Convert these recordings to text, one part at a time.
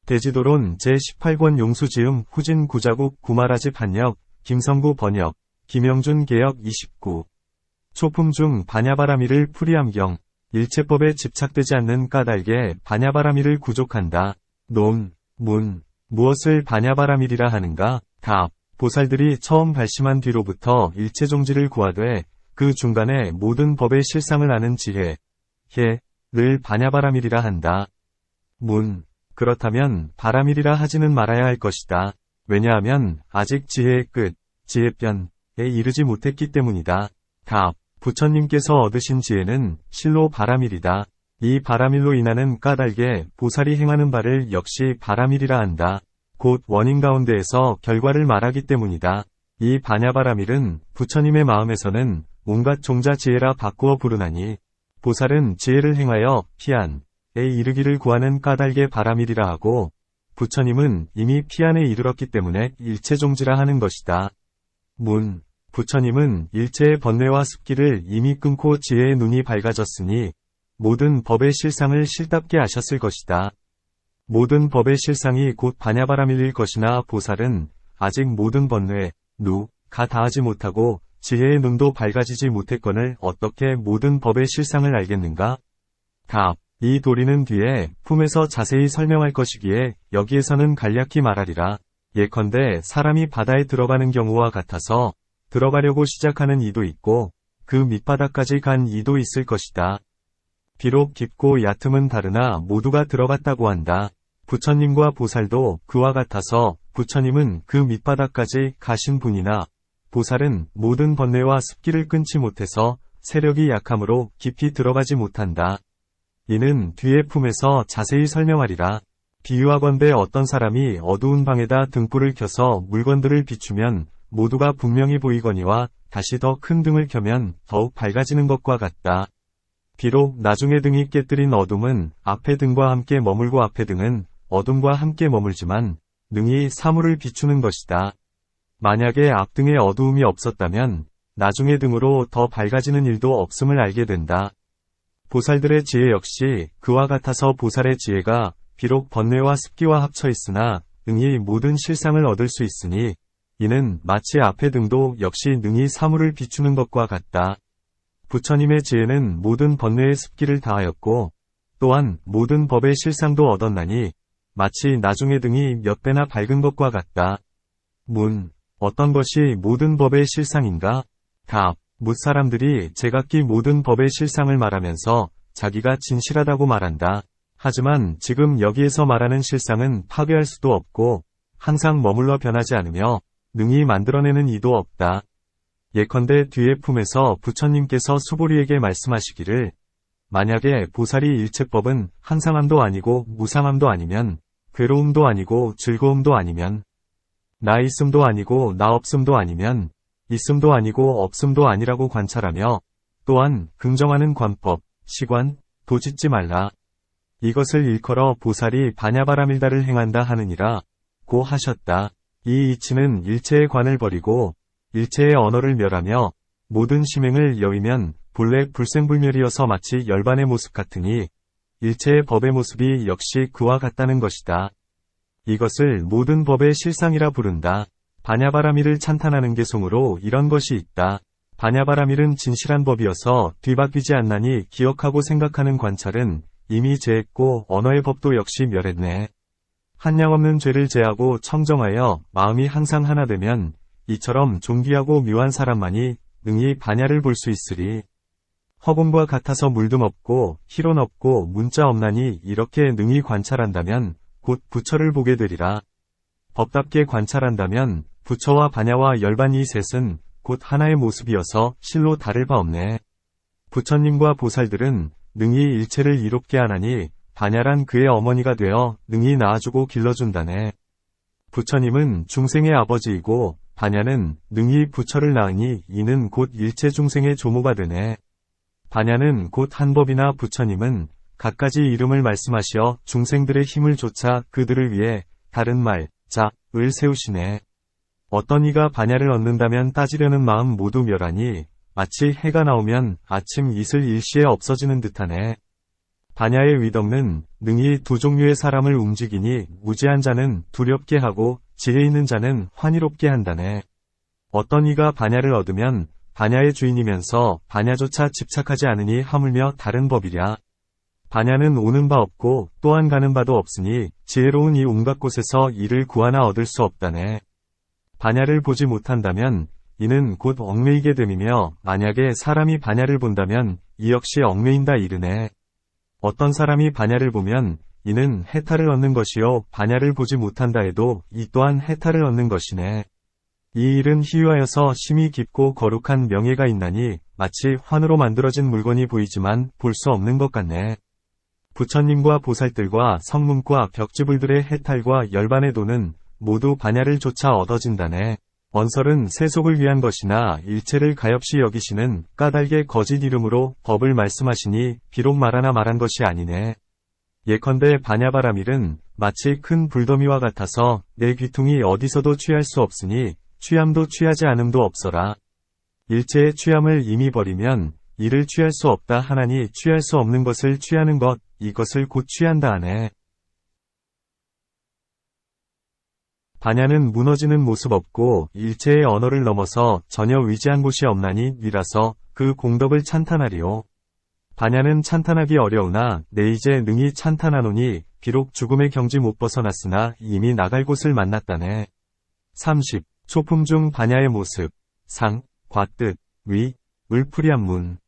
대지도론 제18권 용수지음 후진 구자국 구마라지 판역, 김성구 번역, 김영준 개역 29. 초품 중 반야바라미를 풀이함경. 일체법에 집착되지 않는 까닭에 반야바라미를 구족한다. 논, 문. 무엇을 반야바라밀이라 하는가? 답. 보살들이 처음 발심한 뒤로부터 일체종지를 구하되 그 중간에 모든 법의 실상을 아는 지혜, 를 반야바라밀이라 한다. 문. 그렇다면 바라밀이라 하지는 말아야 할 것이다. 왜냐하면 아직 지혜의 끝, 지혜변에 이르지 못했기 때문이다. 답. 부처님께서 얻으신 지혜는 실로 바라밀이다. 이 바라밀로 인하는 까닭에 보살이 행하는 바를 역시 바라밀이라 한다. 곧 원인 가운데에서 결과를 말하기 때문이다. 이 반야바라밀은 부처님의 마음에서는 온갖 종자 지혜라 바꾸어 부르나니 보살은 지혜를 행하여 피안에 이르기를 구하는 까닭의 바라밀이라 하고 부처님은 이미 피안에 이르렀기 때문에 일체종지라 하는 것이다. 문. 부처님은 일체의 번뇌와 습기를 이미 끊고 지혜의 눈이 밝아졌으니 모든 법의 실상을 실답게 아셨을 것이다. 모든 법의 실상이 곧 반야바라밀일 것이나 보살은 아직 모든 번뇌, 가 다하지 못하고 지혜의 눈도 밝아지지 못했거늘 어떻게 모든 법의 실상을 알겠는가? 답. 이 도리는 뒤에 품에서 자세히 설명할 것이기에 여기에서는 간략히 말하리라. 예컨대 사람이 바다에 들어가는 경우와 같아서 들어가려고 시작하는 이도 있고 그 밑바닥까지 간 이도 있을 것이다. 비록 깊고 얕음은 다르나 모두가 들어갔다고 한다. 부처님과 보살도 그와 같아서 부처님은 그 밑바닥까지 가신 분이나 보살은 모든 번뇌와 습기를 끊지 못해서 세력이 약함으로 깊이 들어가지 못한다. 이는 뒤의 품에서 자세히 설명하리라. 비유하건대 어떤 사람이 어두운 방에다 등불을 켜서 물건들을 비추면 모두가 분명히 보이거니와 다시 더 큰 등을 켜면 더욱 밝아지는 것과 같다. 비록 나중에 등이 깨뜨린 어둠은 앞의 등과 함께 머물고 앞의 등은 어둠과 함께 머물지만 능히 사물을 비추는 것이다. 만약에 앞등에 어두움이 없었다면 나중에 등으로 더 밝아지는 일도 없음을 알게 된다. 보살들의 지혜 역시 그와 같아서 보살의 지혜가 비록 번뇌와 습기와 합쳐 있으나 능히 모든 실상을 얻을 수 있으니 이는 마치 앞의 등도 역시 능히 사물을 비추는 것과 같다. 부처님의 지혜는 모든 번뇌의 습기를 다하였고 또한 모든 법의 실상도 얻었나니 마치 나중에 등이 몇 배나 밝은 것과 같다. 문. 어떤 것이 모든 법의 실상인가? 답. 뭇사람들이 제각기 모든 법의 실상을 말하면서 자기가 진실하다고 말한다. 하지만 지금 여기에서 말하는 실상은 파괴할 수도 없고 항상 머물러 변하지 않으며 능히 만들어내는 이도 없다. 예컨대 뒤의 품에서 부처님께서 수보리에게 말씀하시기를 만약에 보살이 일체법은 항상함도 아니고 무상함도 아니면 괴로움도 아니고 즐거움도 아니면 나 있음도 아니고 나 없음도 아니면 있음도 아니고 없음도 아니라고 관찰하며 또한 긍정하는 관법, 시관, 도 짓지 말라. 이것을 일컬어 보살이 반야바라밀다를 행한다 하느니라 고 하셨다. 이 이치는 일체의 관을 버리고 일체의 언어를 멸하며 모든 심행을 여위면 본래 불생불멸이어서 마치 열반의 모습 같으니 일체의 법의 모습이 역시 그와 같다는 것이다. 이것을 모든 법의 실상이라 부른다. 반야바라밀을 찬탄하는 개송으로 이런 것이 있다. 반야바라밀은 진실한 법이어서 뒤바뀌지 않나니 기억하고 생각하는 관찰은 이미 제했고 언어의 법도 역시 멸했네. 한량없는 죄를 제하고 청정하여 마음이 항상 하나 되면 이처럼 존귀하고 묘한 사람만이 능히 반야를 볼 수 있으리. 허공과 같아서 물듬 없고 희론 없고 문자 없나니 이렇게 능히 관찰한다면 곧 부처를 보게 되리라. 법답게 관찰한다면 부처와 반야와 열반 이 셋은 곧 하나의 모습이어서 실로 다를 바 없네. 부처님과 보살들은 능히 일체를 이롭게 하나니 반야란 그의 어머니가 되어 능히 낳아주고 길러준다네. 부처님은 중생의 아버지이고 반야는 능히 부처를 낳으니 이는 곧 일체 중생의 조모가 되네. 반야는 곧 한법이나 부처님은 갖가지 이름을 말씀하시어 중생들의 힘을 좇아 그들을 위해 다른 말, 을 세우시네. 어떤 이가 반야를 얻는다면 따지려는 마음 모두 멸하니 마치 해가 나오면 아침 이슬 일시에 없어지는 듯하네. 반야의 위덕는 능히 두 종류의 사람을 움직이니 무지한 자는 두렵게 하고 지혜 있는 자는 환희롭게 한다네. 어떤 이가 반야를 얻으면 반야의 주인이면서 반야조차 집착하지 않으니 하물며 다른 법이랴. 반야는 오는 바 없고 또한 가는 바도 없으니 지혜로운 이 온갖 곳에서 이를 구하나 얻을 수 없다네. 반야를 보지 못한다면 이는 곧 얽매이게 됨이며 만약에 사람이 반야를 본다면 이 역시 얽매인다 이르네. 어떤 사람이 반야를 보면 이는 해탈을 얻는 것이요 반야를 보지 못한다 해도 이 또한 해탈을 얻는 것이네. 이 일은 희유하여서 심히 깊고 거룩한 명예가 있나니 마치 환으로 만들어진 물건이 보이지만 볼 수 없는 것 같네. 부처님과 보살들과 성문과 벽지불들의 해탈과 열반의 도는 모두 반야를 조차 얻어진다네. 언설은 세속을 위한 것이나 일체를 가엾이 여기시는 까닭의 거짓 이름으로 법을 말씀하시니 비록 말하나 말한 것이 아니네. 예컨대 반야바라밀은 마치 큰 불더미와 같아서 내 귀퉁이 어디서도 취할 수 없으니 취함도 취하지 않음도 없어라. 일체의 취함을 이미 버리면 이를 취할 수 없다 하나니 취할 수 없는 것을 취하는 것, 이것을 곧 취한다 하네. 반야는 무너지는 모습 없고 일체의 언어를 넘어서 전혀 위지한 곳이 없나니 니라서 그 공덕을 찬탄하리오. 반야는 찬탄하기 어려우나 내 이제 능히 찬탄하노니 비록 죽음의 경지 못 벗어났으나 이미 나갈 곳을 만났다네. 30. 초품 중 반야의 모습. 상, 과뜻, 위, 을풀이한문.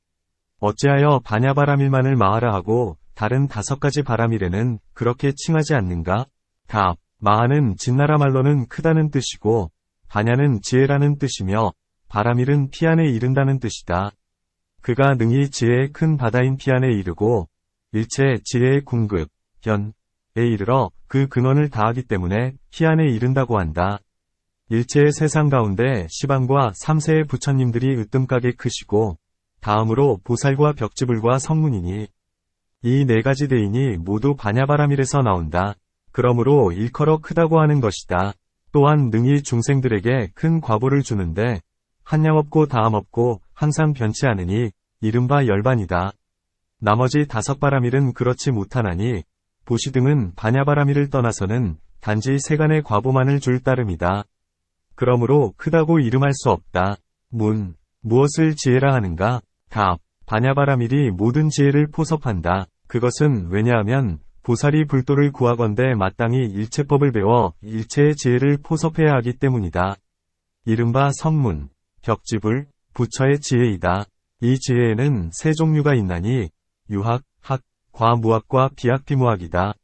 어찌하여 반야바라밀만을 마하라 하고 다른 5가지 바라밀에는 그렇게 칭하지 않는가? 답. 마하는 진나라 말로는 크다는 뜻이고 반야는 지혜라는 뜻이며 바라밀은 피안에 이른다는 뜻이다. 그가 능히 지혜의 큰 바다인 피안에 이르고 일체 지혜의 궁극, 현에 이르러 그 근원을 다하기 때문에 피안에 이른다고 한다. 일체의 세상 가운데 시방과 3세의 부처님들이 으뜸가게 크시고 다음으로 보살과 벽지불과 성문이니 이 4가지 대인이 모두 반야바라밀에서 나온다. 그러므로 일컬어 크다고 하는 것이다. 또한 능히 중생들에게 큰 과보를 주는데 한량 없고 다함 없고 항상 변치 않으니 이른바 열반이다. 나머지 5바라밀은 그렇지 못하나니 보시 등은 반야바라밀을 떠나서는 단지 세간의 과보만을 줄 따름이다. 그러므로 크다고 이름할 수 없다. 문. 무엇을 지혜라 하는가? 답. 반야바라밀이 모든 지혜를 포섭한다. 그것은 왜냐하면 보살이 불도를 구하건대 마땅히 일체법을 배워 일체의 지혜를 포섭해야 하기 때문이다. 이른바 성문, 벽지불, 부처의 지혜이다. 이 지혜에는 3종류가 있나니 유학, 학, 과무학과 비학비무학이다.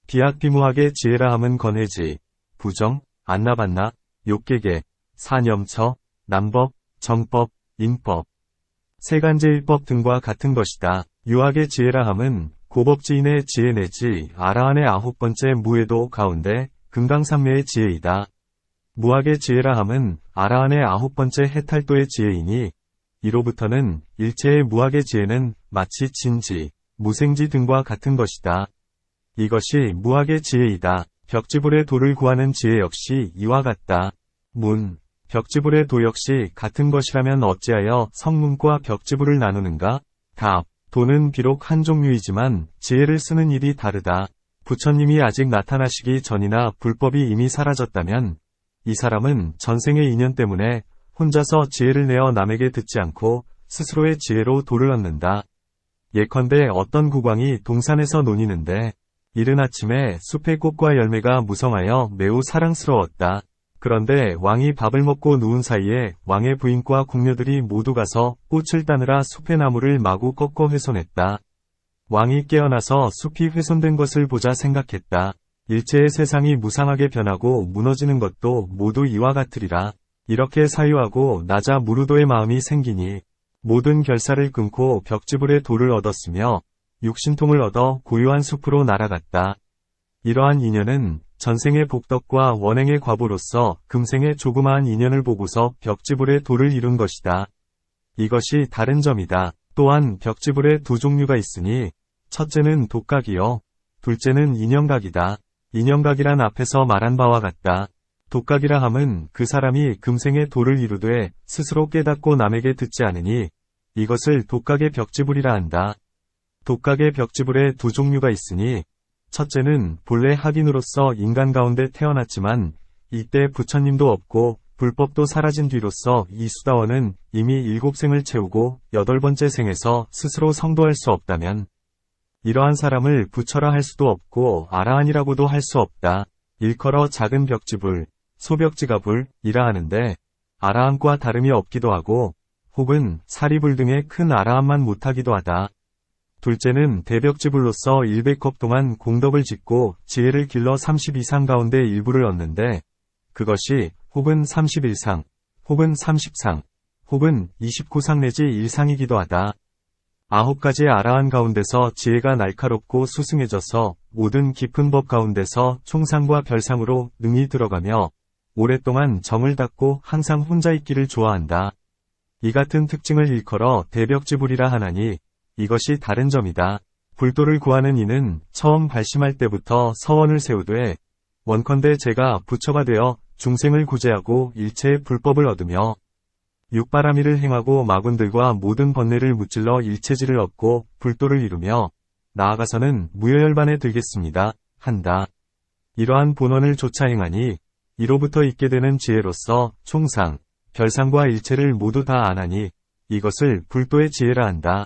비학비무학의 지혜라 함은 건해지, 부정, 안나반나, 욕계계, 사념처, 남법, 정법, 인법, 세간제일법 등과 같은 것이다. 유학의 지혜라 함은 고법지인의 지혜 내지 아라한의 9번째 무해도 가운데 금강산매의 지혜이다. 무학의 지혜라 함은 아라한의 9번째 해탈도의 지혜이니 이로부터는 일체의 무학의 지혜는 마치 진지, 무생지 등과 같은 것이다. 이것이 무학의 지혜이다. 벽지불의 도를 구하는 지혜 역시 이와 같다. 문. 벽지불의 도 역시 같은 것이라면 어찌하여 성문과 벽지불을 나누는가? 답. 도는 비록 한 종류이지만 지혜를 쓰는 일이 다르다. 부처님이 아직 나타나시기 전이나 불법이 이미 사라졌다면 이 사람은 전생의 인연 때문에 혼자서 지혜를 내어 남에게 듣지 않고 스스로의 지혜로 도를 얻는다. 예컨대 어떤 국왕이 동산에서 논이는데 이른 아침에 숲의 꽃과 열매가 무성하여 매우 사랑스러웠다. 그런데 왕이 밥을 먹고 누운 사이에 왕의 부인과 궁녀들이 모두 가서 꽃을 따느라 숲의 나무를 마구 꺾어 훼손했다. 왕이 깨어나서 숲이 훼손된 것을 보자 생각했다. 일체의 세상이 무상하게 변하고 무너지는 것도 모두 이와 같으리라. 이렇게 사유하고 나자 무르도의 마음이 생기니 모든 결사를 끊고 벽지불의 도를 얻었으며 육신통을 얻어 고요한 숲으로 날아갔다. 이러한 인연은 전생의 복덕과 원행의 과보로서 금생의 조그마한 인연을 보고서 벽지불의 도를 이룬 것이다. 이것이 다른 점이다. 또한 벽지불에 2종류가 있으니 첫째는 독각이요. 둘째는 인연각이다. 인연각이란 앞에서 말한 바와 같다. 독각이라 함은 그 사람이 금생의 도를 이루되 스스로 깨닫고 남에게 듣지 않으니 이것을 독각의 벽지불이라 한다. 독각의 벽지불에 두 종류가 있으니 첫째는 본래 학인으로서 인간 가운데 태어났지만 이때 부처님도 없고 불법도 사라진 뒤로서 이 수다원은 이미 7생을 채우고 8번째 생에서 스스로 성도할 수 없다면 이러한 사람을 부처라 할 수도 없고 아라한이라고도 할 수 없다. 일컬어 작은 벽지불, 소벽지가불이라 하는데 아라한과 다름이 없기도 하고 혹은 사리불 등의 큰 아라한만 못하기도 하다. 둘째는 대벽지불로서 100컵 동안 공덕을 짓고 지혜를 길러 30 이상 가운데 일부를 얻는데 그것이 혹은 31상, 혹은 30상, 혹은 29상 내지 1상이기도 하다. 9가지의 아라한 가운데서 지혜가 날카롭고 수승해져서 모든 깊은 법 가운데서 총상과 별상으로 능히 들어가며 오랫동안 정을 닫고 항상 혼자 있기를 좋아한다. 이 같은 특징을 일컬어 대벽지불이라 하나니 이것이 다른 점이다. 불도를 구하는 이는 처음 발심할 때부터 서원을 세우되 원컨대 제가 부처가 되어 중생을 구제하고 일체의 불법을 얻으며 육바라미를 행하고 마군들과 모든 번뇌를 무찔러 일체지를 얻고 불도를 이루며 나아가서는 무여열반에 들겠습니다. 한다. 이러한 본원을 조차 행하니 이로부터 있게 되는 지혜로서 총상, 별상과 일체를 모두 다 아나니 이것을 불도의 지혜라 한다.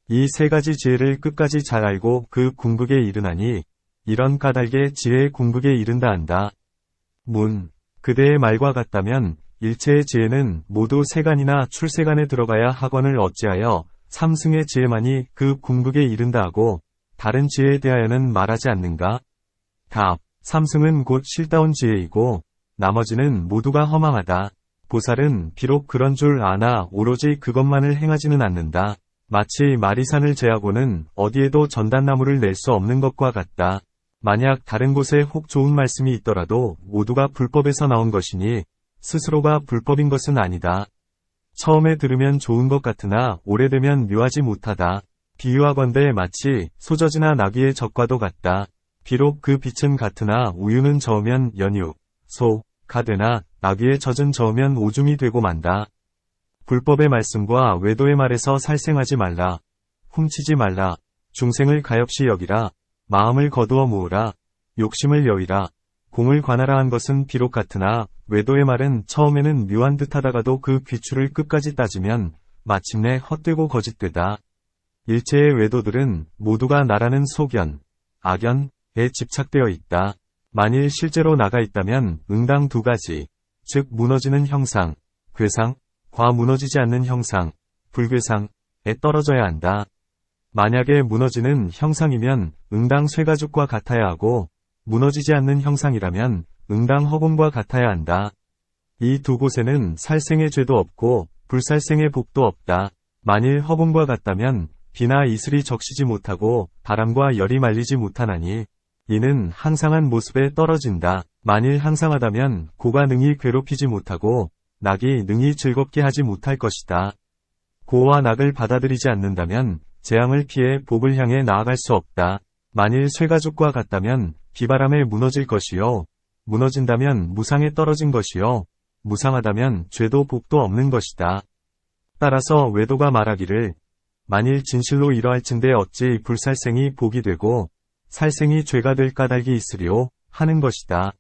이 세 가지 지혜를 끝까지 잘 알고 그 궁극에 이르나니 이런 까닭의 지혜의 궁극에 이른다 한다. 문. 그대의 말과 같다면 일체의 지혜는 모두 세간이나 출세간에 들어가야 하거늘 어찌하여 삼승의 지혜만이 그 궁극에 이른다 하고 다른 지혜에 대하여는 말하지 않는가? 답. 삼승은 곧 실다운 지혜이고 나머지는 모두가 허망하다. 보살은 비록 그런 줄 아나 오로지 그것만을 행하지는 않는다. 마치 마리산을 제하고는 어디에도 전단나무를 낼 수 없는 것과 같다. 만약 다른 곳에 혹 좋은 말씀이 있더라도 모두가 불법에서 나온 것이니 스스로가 불법인 것은 아니다. 처음에 들으면 좋은 것 같으나 오래되면 묘하지 못하다. 비유하건대 마치 소저지나 나귀의 젖과도 같다. 비록 그 빛은 같으나 우유는 저으면 연유, 소가 되나 나귀의 젖은 저으면 오줌이 되고 만다. 불법의 말씀과 외도의 말에서 살생하지 말라. 훔치지 말라. 중생을 가엾이 여기라. 마음을 거두어 모으라. 욕심을 여위라. 공을 관하라 한 것은 비록 같으나 외도의 말은 처음에는 묘한 듯하다가도 그 귀추를 끝까지 따지면 마침내 헛되고 거짓되다. 일체의 외도들은 모두가 나라는 소견, 악연에 집착되어 있다. 만일 실제로 나가 있다면 응당 두 가지, 즉 무너지는 형상, 괴상, 과 무너지지 않는 형상, 불괴상에 떨어져야 한다. 만약에 무너지는 형상이면 응당 쇠가죽과 같아야 하고 무너지지 않는 형상이라면 응당 허공과 같아야 한다. 이 두 곳에는 살생의 죄도 없고 불살생의 복도 없다. 만일 허공과 같다면 비나 이슬이 적시지 못하고 바람과 열이 말리지 못하나니 이는 항상한 모습에 떨어진다. 만일 항상하다면 고가 능히 괴롭히지 못하고 낙이 능히 즐겁게 하지 못할 것이다. 고와 낙을 받아들이지 않는다면 재앙을 피해 복을 향해 나아갈 수 없다. 만일 쇠가죽과 같다면 비바람에 무너질 것이요. 무너진다면 무상에 떨어진 것이요. 무상하다면 죄도 복도 없는 것이다. 따라서 외도가 말하기를 만일 진실로 이러할진대 어찌 불살생이 복이 되고 살생이 죄가 될 까닭이 있으리오 하는 것이다.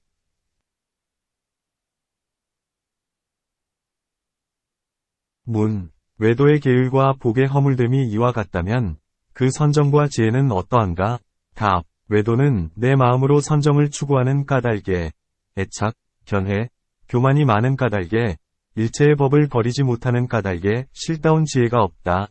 문. 외도의 계율과 복의 허물됨이 이와 같다면 그 선정과 지혜는 어떠한가? 답. 외도는 내 마음으로 선정을 추구하는 까닭에 애착, 견해, 교만이 많은 까닭에 일체의 법을 버리지 못하는 까닭에 실다운 지혜가 없다.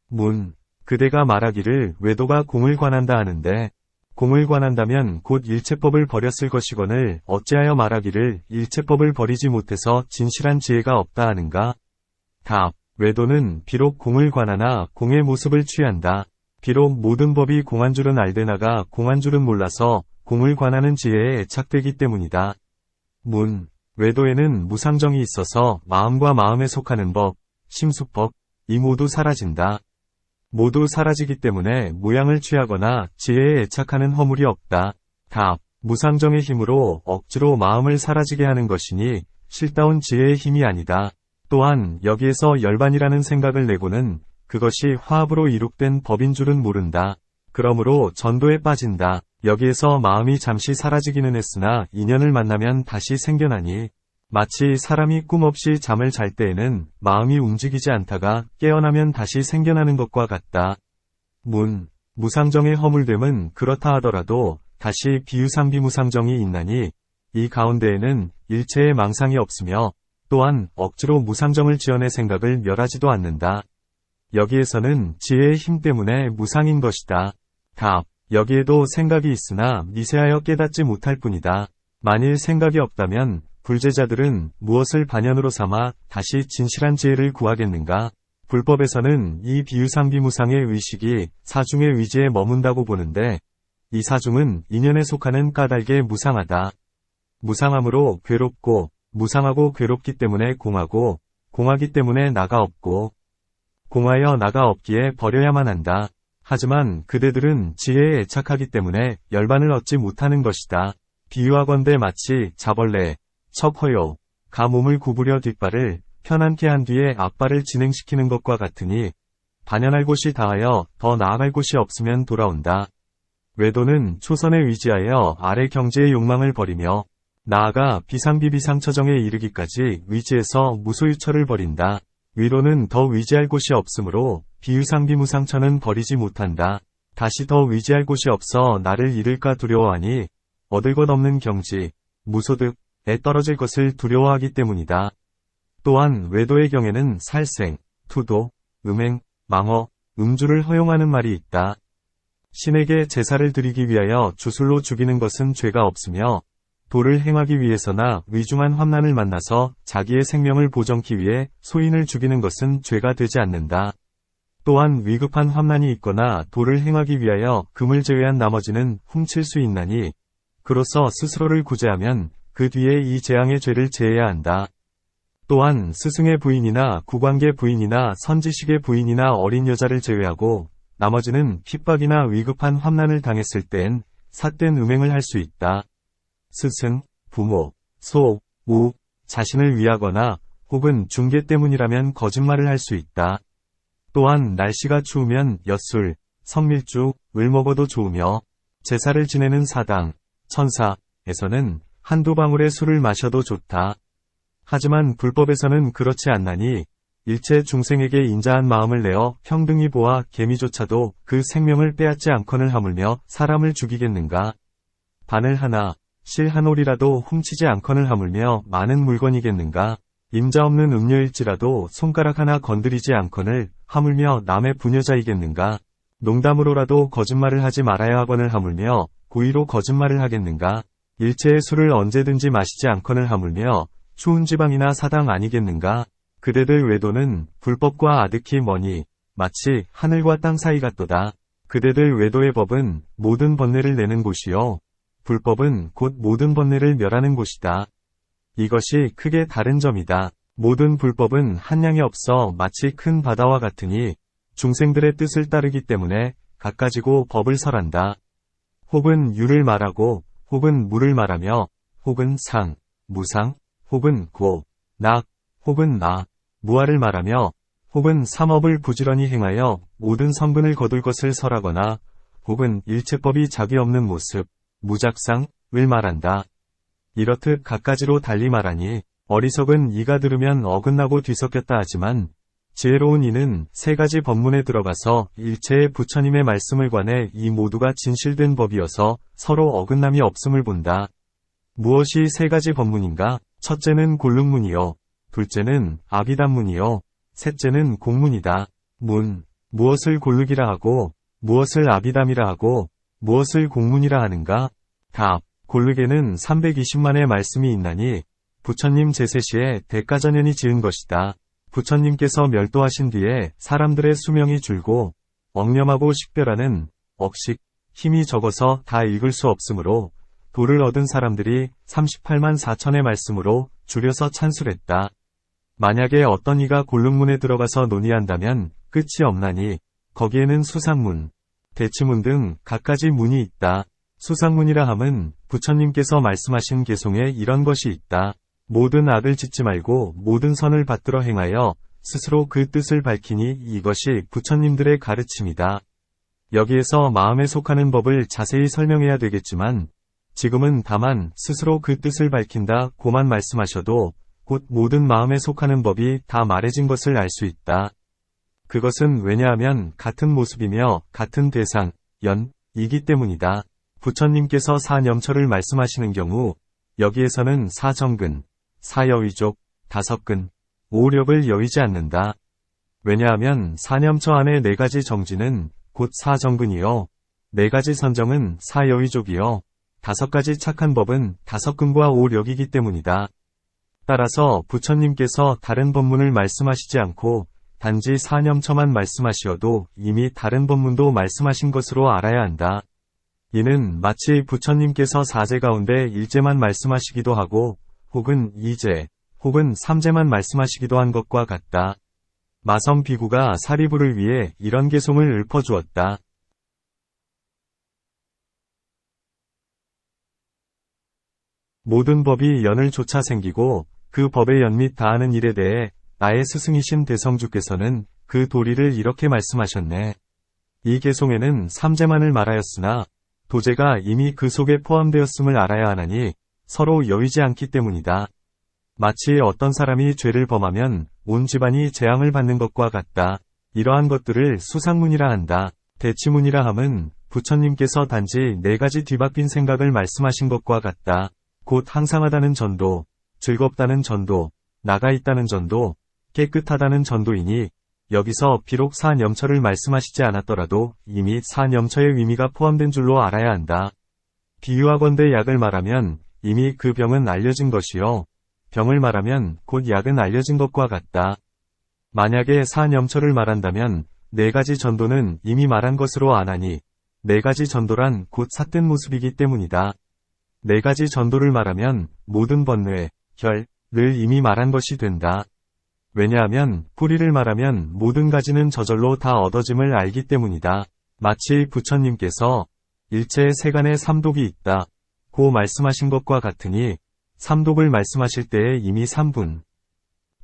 문. 그대가 말하기를 외도가 공을 관한다 하는데 공을 관한다면 곧 일체법을 버렸을 것이거늘 어찌하여 말하기를 일체법을 버리지 못해서 진실한 지혜가 없다 하는가? 답. 외도는 비록 공을 관하나 공의 모습을 취한다. 비록 모든 법이 공한 줄은 알되나가 공한 줄은 몰라서 공을 관하는 지혜에 애착되기 때문이다. 문. 외도에는 무상정이 있어서 마음과 마음에 속하는 법, 심수법, 이 모두 사라진다. 모두 사라지기 때문에 모양을 취하거나 지혜에 애착하는 허물이 없다. 답. 무상정의 힘으로 억지로 마음을 사라지게 하는 것이니 실다운 지혜의 힘이 아니다. 또한 여기에서 열반이라는 생각을 내고는 그것이 화합으로 이룩된 법인 줄은 모른다. 그러므로 전도에 빠진다. 여기에서 마음이 잠시 사라지기는 했으나 인연을 만나면 다시 생겨나니 마치 사람이 꿈없이 잠을 잘 때에는 마음이 움직이지 않다가 깨어나면 다시 생겨나는 것과 같다. 무상정의 허물됨은 그렇다 하더라도 다시 비유상비무상정이 있나니 이 가운데에는 일체의 망상이 없으며 또한 억지로 무상정을 지어낼 생각을 멸하지도 않는다. 여기에서는 지혜의 힘 때문에 무상인 것이다. 답. 여기에도 생각이 있으나 미세하여 깨닫지 못할 뿐이다. 만일 생각이 없다면 불제자들은 무엇을 반연으로 삼아 다시 진실한 지혜를 구하겠는가? 불법에서는 이 비유상비무상의 의식이 사중의 위지에 머문다고 보는데 이 사중은 인연에 속하는 까닭에 무상하다. 무상함으로 괴롭고 무상하고 괴롭기 때문에 공하고 공하기 때문에 나가 없고 공하여 나가 없기에 버려야만 한다. 하지만 그대들은 지혜에 애착하기 때문에 열반을 얻지 못하는 것이다. 비유하건대 마치 자벌레, 척허요, 가 몸을 구부려 뒷발을 편안케 한 뒤에 앞발을 진행시키는 것과 같으니 반연할 곳이 다하여 더 나아갈 곳이 없으면 돌아온다. 외도는 초선에 의지하여 아래 경지의 욕망을 버리며 나아가 비상비비상처정에 이르기까지 의지해서 무소유처를 버린다. 위로는 더 의지할 곳이 없으므로 비유상비무상처는 버리지 못한다. 다시 더 의지할 곳이 없어 나를 잃을까 두려워하니 얻을 것 없는 경지, 무소득에 떨어질 것을 두려워하기 때문이다. 또한 외도의 경에는 살생, 투도, 음행, 망어, 음주를 허용하는 말이 있다. 신에게 제사를 드리기 위하여 주술로 죽이는 것은 죄가 없으며 도를 행하기 위해서나 위중한 환난을 만나서 자기의 생명을 보정기 위해 소인을 죽이는 것은 죄가 되지 않는다. 또한 위급한 환난이 있거나 도를 행하기 위하여 금을 제외한 나머지는 훔칠 수 있나니 그로써 스스로를 구제하면 그 뒤에 이 재앙의 죄를 제해야 한다. 또한 스승의 부인이나 구관계 부인이나 선지식의 부인이나 어린 여자를 제외하고 나머지는 핍박이나 위급한 환난을 당했을 땐 삿된 음행을 할 수 있다. 스승, 부모, 소, 우, 자신을 위하거나 혹은 중계 때문이라면 거짓말을 할 수 있다. 또한 날씨가 추우면 엿술, 성밀죽을 먹어도 좋으며 제사를 지내는 사당, 천사에서는 한두 방울의 술을 마셔도 좋다. 하지만 불법에서는 그렇지 않나니 일체 중생에게 인자한 마음을 내어 평등히 보아 개미조차도 그 생명을 빼앗지 않거늘 하물며 사람을 죽이겠는가? 바늘 하나, 실 한 올이라도 훔치지 않거늘 하물며 많은 물건이겠는가? 임자 없는 음녀일지라도 손가락 하나 건드리지 않거늘 하물며 남의 부녀자이겠는가? 농담으로라도 거짓말을 하지 말아야 하거늘 하물며 고의로 거짓말을 하겠는가? 일체의 술을 언제든지 마시지 않거늘 하물며 추운 지방이나 사당 아니겠는가? 그대들 외도는 불법과 아득히 머니 마치 하늘과 땅 사이 같도다. 그대들 외도의 법은 모든 번뇌를 내는 곳이요 불법은 곧 모든 번뇌를 멸하는 곳이다. 이것이 크게 다른 점이다. 모든 불법은 한량이 없어 마치 큰 바다와 같으니 중생들의 뜻을 따르기 때문에 갖가지고 법을 설한다. 혹은 유를 말하고 혹은 무를 말하며 혹은 상, 무상, 혹은 고, 낙, 혹은 나, 무아를 말하며 혹은 삼업을 부지런히 행하여 모든 성분을 거둘 것을 설하거나 혹은 일체법이 자기 없는 모습, 무작상을 말한다. 이렇듯 갖가지로 달리 말하니 어리석은 이가 들으면 어긋나고 뒤섞였다 하지만 지혜로운 이는 세 가지 법문에 들어가서 일체의 부처님의 말씀을 관해 이 모두가 진실된 법이어서 서로 어긋남이 없음을 본다. 무엇이 세 가지 법문인가? 첫째는 골룸문이요. 둘째는 아비담문이요. 셋째는 공문이다. 무엇을 골르기라 하고 무엇을 아비담이라 하고 무엇을 공문이라 하는가? 답. 골르게는 320만의 말씀이 있나니 부처님 제세시에 대가전연이 지은 것이다. 부처님께서 멸도하신 뒤에 사람들의 수명이 줄고 억념하고 식별하는 억식, 힘이 적어서 다 읽을 수 없으므로 도를 얻은 사람들이 38만 4천의 말씀으로 줄여서 찬술했다. 만약에 어떤 이가 골룸문에 들어가서 논의한다면 끝이 없나니 거기에는 수상문, 대치문 등 갖가지 문이 있다. 수상문이라 함은 부처님께서 말씀하신 개송에 이런 것이 있다. 모든 악을 짓지 말고 모든 선을 받들어 행하여 스스로 그 뜻을 밝히니 이것이 부처님들의 가르침이다. 여기에서 마음에 속하는 법을 자세히 설명해야 되겠지만 지금은 다만 스스로 그 뜻을 밝힌다 고만 말씀하셔도 곧 모든 마음에 속하는 법이 다 말해진 것을 알 수 있다. 그것은 왜냐하면 같은 모습이며 같은 대상, 연이기 때문이다. 부처님께서 사념처를 말씀하시는 경우 여기에서는 사정근, 사여의족, 다섯근, 오력을 여의지 않는다. 왜냐하면 사념처 안에 4가지 정지는 곧 사정근이요, 4가지 선정은 사여의족이요, 5가지 착한 법은 5근과 오력이기 때문이다. 따라서 부처님께서 다른 법문을 말씀하시지 않고 단지 사념처만 말씀하시어도 이미 다른 법문도 말씀하신 것으로 알아야 한다. 이는 마치 부처님께서 4제 가운데 1제만 말씀하시기도 하고 혹은 2제, 혹은 3제만 말씀하시기도 한 것과 같다. 마성 비구가 사리부를 위해 이런 개송을 읊어주었다. 모든 법이 연을 쫓아 생기고 그 법의 연 및 다하는 일에 대해 나의 스승이신 대성주께서는 그 도리를 이렇게 말씀하셨네. 이 개송에는 3제만을 말하였으나 도제가 이미 그 속에 포함되었음을 알아야 하나니 서로 여의지 않기 때문이다. 마치 어떤 사람이 죄를 범하면 온 집안이 재앙을 받는 것과 같다. 이러한 것들을 수상문이라 한다. 대치문이라 함은 부처님께서 단지 4가지 뒤바뀐 생각을 말씀하신 것과 같다. 곧 항상하다는 전도, 즐겁다는 전도, 나가 있다는 전도, 깨끗하다는 전도이니 여기서 비록 사념처를 말씀하시지 않았더라도 이미 사념처의 의미가 포함된 줄로 알아야 한다. 비유하건대 약을 말하면 이미 그 병은 알려진 것이요, 병을 말하면 곧 약은 알려진 것과 같다. 만약에 사념처를 말한다면 4가지 전도는 이미 말한 것으로 아나니 4가지 전도란 곧 삿된 모습이기 때문이다. 4가지 전도를 말하면 모든 번뇌, 혈을 이미 말한 것이 된다. 왜냐하면 뿌리를 말하면 모든 가지는 저절로 다 얻어짐을 알기 때문이다. 마치 부처님께서 일체의 세간에 3독이 있다 고 말씀하신 것과 같으니 3독을 말씀하실 때에 이미 3분,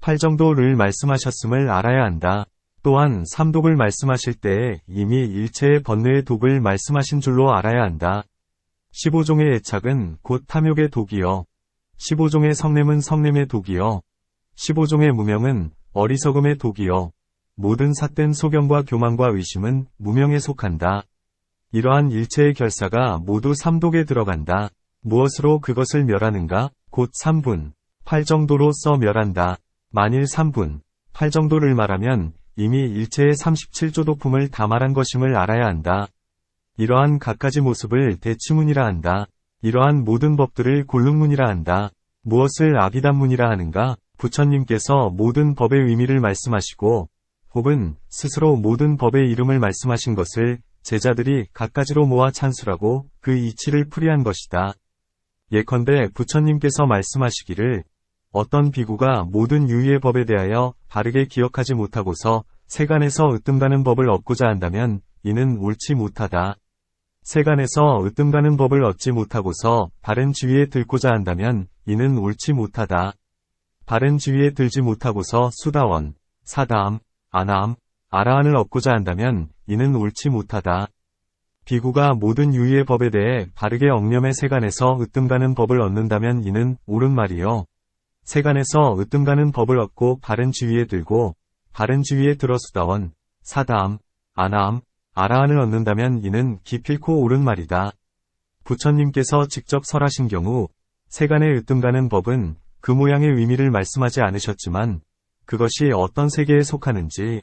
8정도를 말씀하셨음을 알아야 한다. 또한 3독을 말씀하실 때에 이미 일체의 번뇌의 독을 말씀하신 줄로 알아야 한다. 15종의 애착은 곧 탐욕의 독이요, 15종의 성냄은 성냄의 독이요, 15종의 무명은 어리석음의 독이요, 모든 삿된 소경과 교만과 의심은 무명에 속한다. 이러한 일체의 결사가 모두 3독에 들어간다. 무엇으로 그것을 멸하는가? 곧 3분, 8정도로 써 멸한다. 만일 3분, 8정도를 말하면 이미 일체의 37조 도품을 다 말한 것임을 알아야 한다. 이러한 갖가지 모습을 대치문이라 한다. 이러한 모든 법들을 골룸문이라 한다. 무엇을 아비담문이라 하는가? 부처님께서 모든 법의 의미를 말씀하시고 혹은 스스로 모든 법의 이름을 말씀하신 것을 제자들이 갖가지로 모아 찬술하고 그 이치를 풀이한 것이다. 예컨대 부처님께서 말씀하시기를 어떤 비구가 모든 유의의 법에 대하여 바르게 기억하지 못하고서 세간에서 으뜸가는 법을 얻고자 한다면 이는 옳지 못하다. 세간에서 으뜸가는 법을 얻지 못하고서 바른 지위에 들고자 한다면 이는 옳지 못하다. 바른 지위에 들지 못하고서 수다원, 사다함, 아나함, 아라한을 얻고자 한다면 이는 옳지 못하다. 비구가 모든 유의의 법에 대해 바르게 억념해 세간에서 으뜸가는 법을 얻는다면 이는 옳은 말이요, 세간에서 으뜸가는 법을 얻고 바른 지위에 들고 바른 지위에 들어 수다원, 사다함, 아나함, 아라한을 얻는다면 이는 기필코 옳은 말이다. 부처님께서 직접 설하신 경우 세간에 으뜸가는 법은 그 모양의 의미를 말씀하지 않으셨지만 그것이 어떤 세계에 속하는지,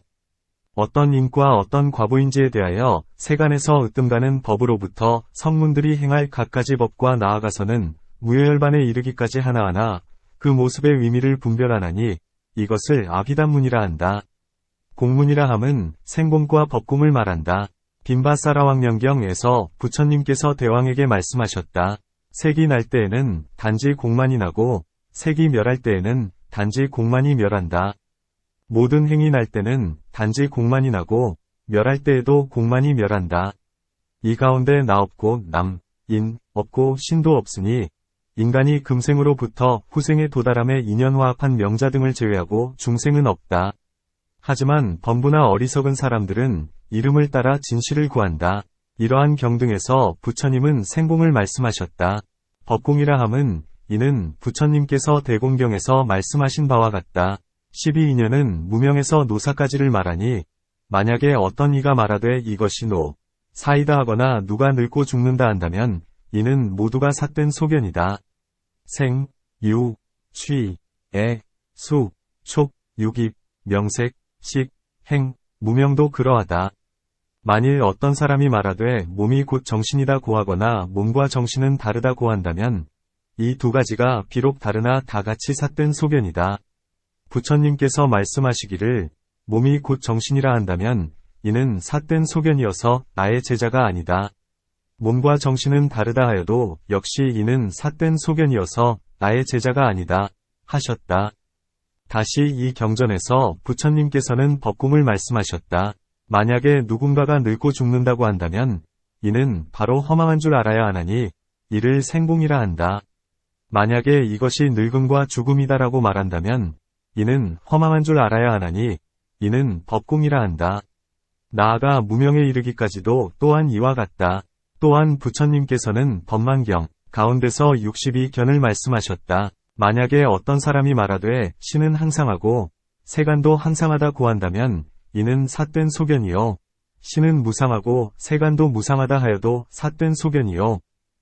어떤 인과 어떤 과보인지에 대하여 세간에서 으뜸가는 법으로부터 성문들이 행할 갖가지 법과 나아가서는 무효열반에 이르기까지 하나하나 그 모습의 의미를 분별하나니 이것을 아비담문이라 한다. 공문이라 함은 생공과 법공을 말한다. 빈바사라왕명경에서 부처님께서 대왕에게 말씀하셨다. 색이 날 때에는 단지 공만이 나고 색이 멸할 때에는 단지 공만이 멸한다. 모든 행이 날 때는 단지 공만이 나고 멸할 때에도 공만이 멸한다. 이 가운데 나 없고 남, 인, 없고 신도 없으니 인간이 금생으로부터 후생에 도달함에 인연화합한 명자 등을 제외하고 중생은 없다. 하지만 범부나 어리석은 사람들은 이름을 따라 진실을 구한다. 이러한 경등에서 부처님은 생공을 말씀하셨다. 법공이라 함은 이는 부처님께서 대공경에서 말씀하신 바와 같다. 12인연은 무명에서 노사까지를 말하니 만약에 어떤 이가 말하되 이것이 사이다 하거나 누가 늙고 죽는다 한다면 이는 모두가 삿된 소견이다. 생, 유, 취, 애, 수, 촉, 유깁, 명색, 식, 행, 무명도 그러하다. 만일 어떤 사람이 말하되 몸이 곧 정신이다 고하거나 몸과 정신은 다르다 고한다면 이 두 가지가 비록 다르나 다 같이 삿된 소견이다. 부처님께서 말씀하시기를 몸이 곧 정신이라 한다면 이는 삿된 소견이어서 나의 제자가 아니다. 몸과 정신은 다르다 하여도 역시 이는 삿된 소견이어서 나의 제자가 아니다 하셨다. 다시 이 경전에서 부처님께서는 법공을 말씀하셨다. 만약에 누군가가 늙고 죽는다고 한다면 이는 바로 허망한 줄 알아야 하나니 이를 생공이라 한다. 만약에 이것이 늙음과 죽음이다라고 말한다면 이는 허망한 줄 알아야 하나니 이는 법공이라 한다. 나아가 무명에 이르기까지도 또한 이와 같다. 또한 부처님께서는 법만경 가운데서 62견을 말씀하셨다. 만약에 어떤 사람이 말하되 신은 항상하고 세간도 항상하다 고한다면 이는 삿된 소견이요. 신은 무상하고 세간도 무상하다 하여도 삿된 소견이요.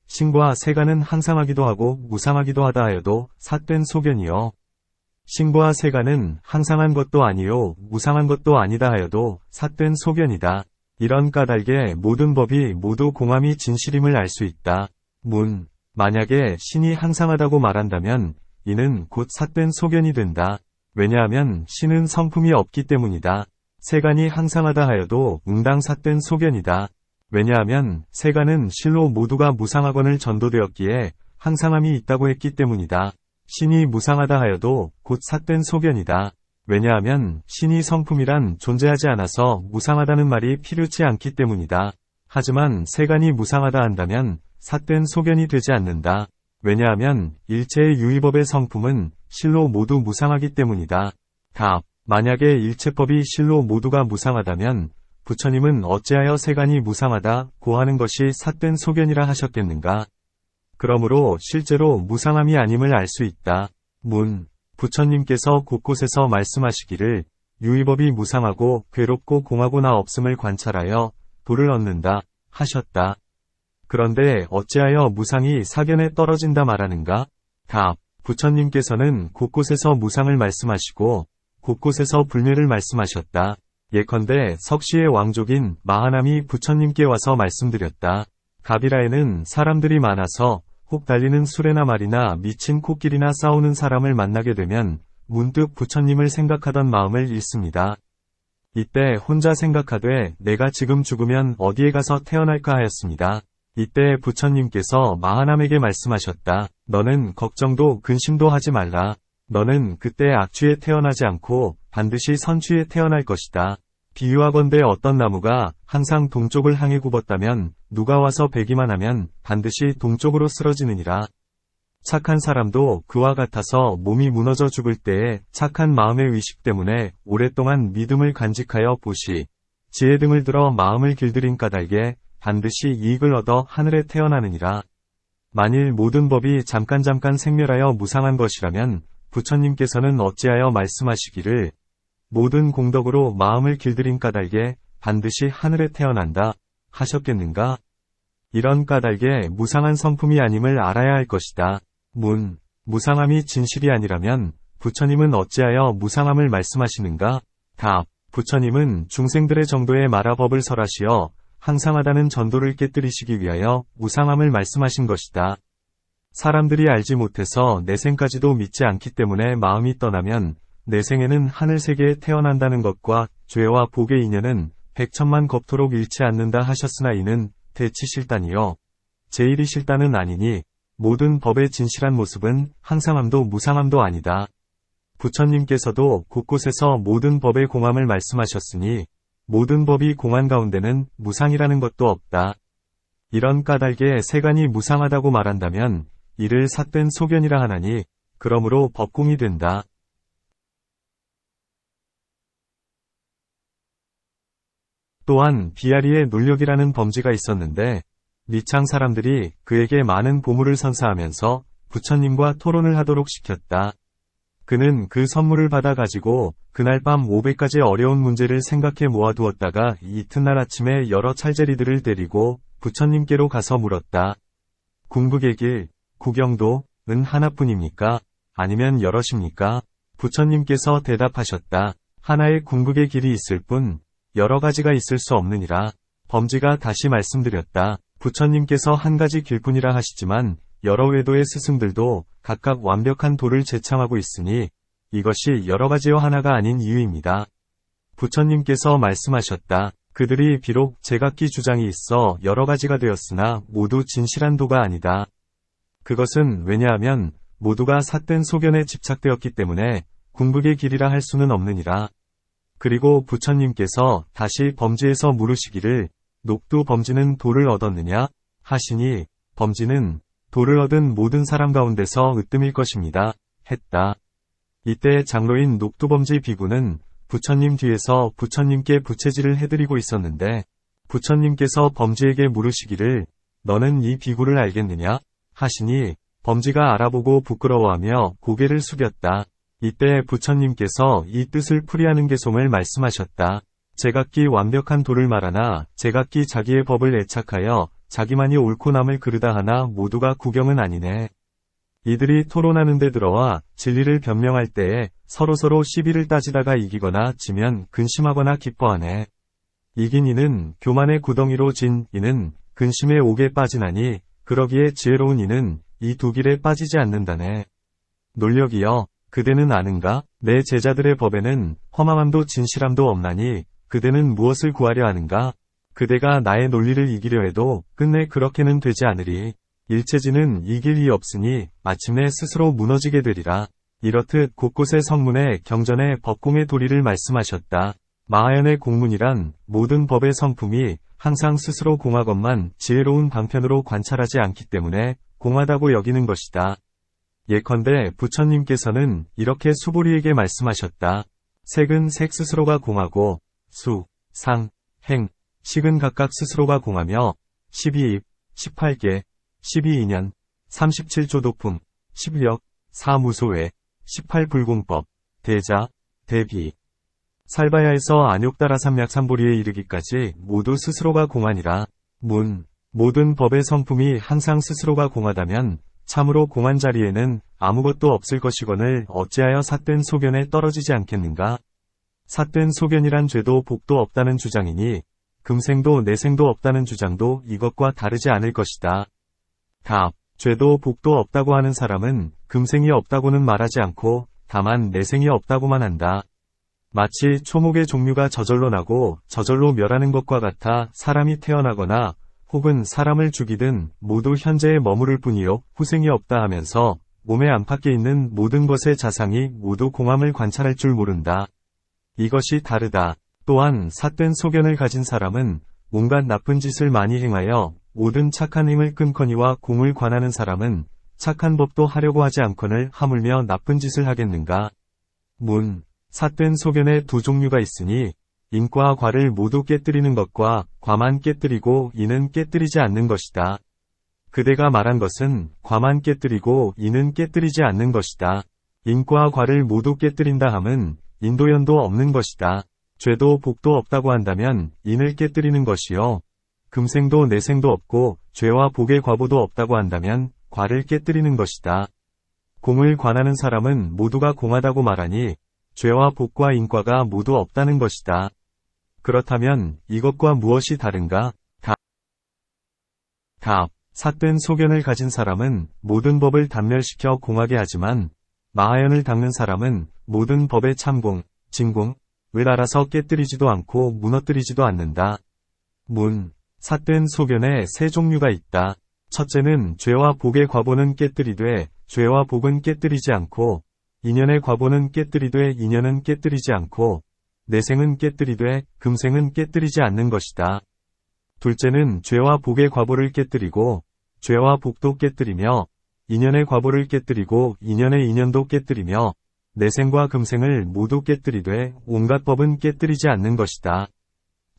신과 세간은 항상하기도 하고 무상하기도 하다 하여도 삿된 소견이요. 신과 세간은 항상한 것도 아니요 무상한 것도 아니다 하여도 삿된 소견이다. 이런 까닭에 모든 법이 모두 공함이 진실임을 알 수 있다. 문. 만약에 신이 항상하다고 말한다면 이는 곧 삿된 소견이 된다. 왜냐하면 신은 성품이 없기 때문이다. 세간이 항상하다 하여도 응당 삿된 소견이다. 왜냐하면 세간은 실로 모두가 무상하거늘 전도되었기에 항상함이 있다고 했기 때문이다. 신이 무상하다 하여도 곧 삿된 소견이다. 왜냐하면 신이 성품이란 존재하지 않아서 무상하다는 말이 필요치 않기 때문이다. 하지만 세간이 무상하다 한다면 삿된 소견이 되지 않는다. 왜냐하면 일체의 유의법의 성품은 실로 모두 무상하기 때문이다. 답. 만약에 일체법이 실로 모두가 무상하다면 부처님은 어찌하여 세간이 무상하다 고하는 것이 삿된 소견이라 하셨겠는가? 그러므로 실제로 무상함이 아님을 알 수 있다. 문. 부처님께서 곳곳에서 말씀하시기를 유의법이 무상하고 괴롭고 공하고나 없음을 관찰하여 도를 얻는다 하셨다. 그런데 어찌하여 무상이 사견에 떨어진다 말하는가? 답. 부처님께서는 곳곳에서 무상을 말씀하시고 곳곳에서 불멸을 말씀하셨다. 예컨대 석시의 왕족인 마하남이 부처님께 와서 말씀드렸다. 가비라에는 사람들이 많아서 혹 달리는 수레나 말이나 미친 코끼리나 싸우는 사람을 만나게 되면 문득 부처님을 생각하던 마음을 잃습니다. 이때 혼자 생각하되 내가 지금 죽으면 어디에 가서 태어날까 하였습니다. 이때 부처님께서 마하남에게 말씀하셨다. 너는 걱정도 근심도 하지 말라. 너는 그때 악취에 태어나지 않고 반드시 선취에 태어날 것이다. 비유하건대 어떤 나무가 항상 동쪽을 향해 굽었다면 누가 와서 베기만 하면 반드시 동쪽으로 쓰러지느니라. 착한 사람도 그와 같아서 몸이 무너져 죽을 때에 착한 마음의 의식 때문에 오랫동안 믿음을 간직하여 보시, 지혜 등을 들어 마음을 길들인 까닭에 반드시 이익을 얻어 하늘에 태어나느니라. 만일 모든 법이 잠깐 생멸하여 무상한 것이라면 부처님께서는 어찌하여 말씀하시기를 모든 공덕으로 마음을 길들인 까닭에 반드시 하늘에 태어난다 하셨겠는가? 이런 까닭에 무상한 성품이 아님을 알아야 할 것이다. 문. 무상함이 진실이 아니라면 부처님은 어찌하여 무상함을 말씀하시는가? 답. 부처님은 중생들의 정도에 말아 법을 설하시어 항상하다는 전도를 깨뜨리시기 위하여 무상함을 말씀하신 것이다. 사람들이 알지 못해서 내생까지도 믿지 않기 때문에 마음이 떠나면 내생에는 하늘세계에 태어난다는 것과 죄와 복의 인연은 백천만 겁토록 잃지 않는다 하셨으나 이는 대치실단이요 제1이 실단은 아니니 모든 법의 진실한 모습은 항상함도 무상함도 아니다. 부처님께서도 곳곳에서 모든 법의 공함을 말씀하셨으니 모든 법이 공한 가운데는 무상이라는 것도 없다. 이런 까닭에 세간이 무상하다고 말한다면 이를 삿된 소견이라 하나니 그러므로 법공이 된다. 또한 비아리의 논력이라는 범지가 있었는데 리창 사람들이 그에게 많은 보물을 선사하면서 부처님과 토론을 하도록 시켰다. 그는 그 선물을 받아 가지고 그날 밤 500가지 어려운 문제를 생각해 모아두었다가 이튿날 아침에 여러 찰제리들을 데리고 부처님께로 가서 물었다. 궁극의 길, 구경도는 하나뿐입니까? 아니면 여럿입니까? 부처님께서 대답하셨다. 하나의 궁극의 길이 있을 뿐 여러 가지가 있을 수 없느니라. 범지가 다시 말씀드렸다. 부처님께서 한 가지 길뿐이라 하시지만 여러 외도의 스승들도 각각 완벽한 도를 제창하고 있으니 이것이 여러 가지여 하나가 아닌 이유입니다. 부처님께서 말씀하셨다. 그들이 비록 제각기 주장이 있어 여러 가지가 되었으나 모두 진실한 도가 아니다. 그것은 왜냐하면 모두가 삿된 소견에 집착되었기 때문에 궁극의 길이라 할 수는 없느니라. 그리고 부처님께서 다시 범지에서 물으시기를 녹두 범지는 도를 얻었느냐? 하시니 범지는 도를 얻은 모든 사람 가운데서 으뜸일 것입니다. 했다. 이때 장로인 녹두범지 비구는 부처님 뒤에서 부처님께 부채질을 해드리고 있었는데 부처님께서 범지에게 물으시기를 너는 이 비구를 알겠느냐? 하시니 범지가 알아보고 부끄러워하며 고개를 숙였다. 이때 부처님께서 이 뜻을 풀이하는 개송을 말씀하셨다. 제각기 완벽한 도를 말하나 제각기 자기의 법을 애착하여 자기만이 옳고 남을 그르다 하나 모두가 구경은 아니네. 이들이 토론하는 데 들어와 진리를 변명할 때에 서로서로 시비를 따지다가 이기거나 지면 근심하거나 기뻐하네. 이긴 이는 교만의 구덩이로 진 이는 근심의 옥에 빠지나니 그러기에 지혜로운 이는 이 두 길에 빠지지 않는다네. 논력이여 그대는 아는가? 내 제자들의 법에는 허망함도 진실함도 없나니 그대는 무엇을 구하려 하는가? 그대가 나의 논리를 이기려 해도 끝내 그렇게는 되지 않으리. 일체지는 이길 이 없으니 마침내 스스로 무너지게 되리라. 이렇듯 곳곳의 성문에 경전에 법공의 도리를 말씀하셨다. 마하연의 공문이란 모든 법의 성품이 항상 스스로 공하것만 지혜로운 방편으로 관찰하지 않기 때문에 공하다고 여기는 것이다. 예컨대 부처님께서는 이렇게 수보리에게 말씀하셨다. 색은 색 스스로가 공하고 수, 상, 행, 식은 각각 스스로가 공하며 12입, 18개, 12인연, 37조도품, 10력, 4무소외, 18불공법, 대자, 대비. 살바야에서 안욕다라삼약삼보리에 이르기까지 모두 스스로가 공하니라. 모든 법의 성품이 항상 스스로가 공하다면 참으로 공한 자리에는 아무것도 없을 것이거늘 어찌하여 삿된 소견에 떨어지지 않겠는가? 삿된 소견이란 죄도 복도 없다는 주장이니 금생도 내생도 없다는 주장도 이것과 다르지 않을 것이다. 답. 죄도 복도 없다고 하는 사람은 금생이 없다고는 말하지 않고 다만 내생이 없다고만 한다. 마치 초목의 종류가 저절로 나고 저절로 멸하는 것과 같아 사람이 태어나거나 혹은 사람을 죽이든 모두 현재에 머무를 뿐이요 후생이 없다 하면서 몸의 안팎에 있는 모든 것의 자상이 모두 공함을 관찰할 줄 모른다. 이것이 다르다. 또한 삿된 소견을 가진 사람은 온갖 나쁜 짓을 많이 행하여 모든 착한 행을 끊거니와 공을 관하는 사람은 착한 법도 하려고 하지 않거늘 하물며 나쁜 짓을 하겠는가. 삿된 소견에 두 종류가 있으니 인과 과를 모두 깨뜨리는 것과 과만 깨뜨리고 이는 깨뜨리지 않는 것이다. 그대가 말한 것은 과만 깨뜨리고 이는 깨뜨리지 않는 것이다. 인과 과를 모두 깨뜨린다 함은 인도연도 없는 것이다. 죄도 복도 없다고 한다면 인을 깨뜨리는 것이요. 금생도 내생도 없고 죄와 복의 과보도 없다고 한다면 과를 깨뜨리는 것이다. 공을 관하는 사람은 모두가 공하다고 말하니 죄와 복과 인과가 모두 없다는 것이다. 그렇다면 이것과 무엇이 다른가? 답. 삿된 소견을 가진 사람은 모든 법을 단멸시켜 공하게 하지만 마하연을 닦는 사람은 모든 법의 참공, 진공을 알아서 깨뜨리지도 않고 무너뜨리지도 않는다. 삿된 소견에 세 종류가 있다. 첫째는 죄와 복의 과보는 깨뜨리되 죄와 복은 깨뜨리지 않고 인연의 과보는 깨뜨리되 인연은 깨뜨리지 않고 내생은 깨뜨리되 금생은 깨뜨리지 않는 것이다. 둘째는 죄와 복의 과보를 깨뜨리고 죄와 복도 깨뜨리며 인연의 과보를 깨뜨리고 인연의 인연도 깨뜨리며 내생과 금생을 모두 깨뜨리되 온갖 법은 깨뜨리지 않는 것이다.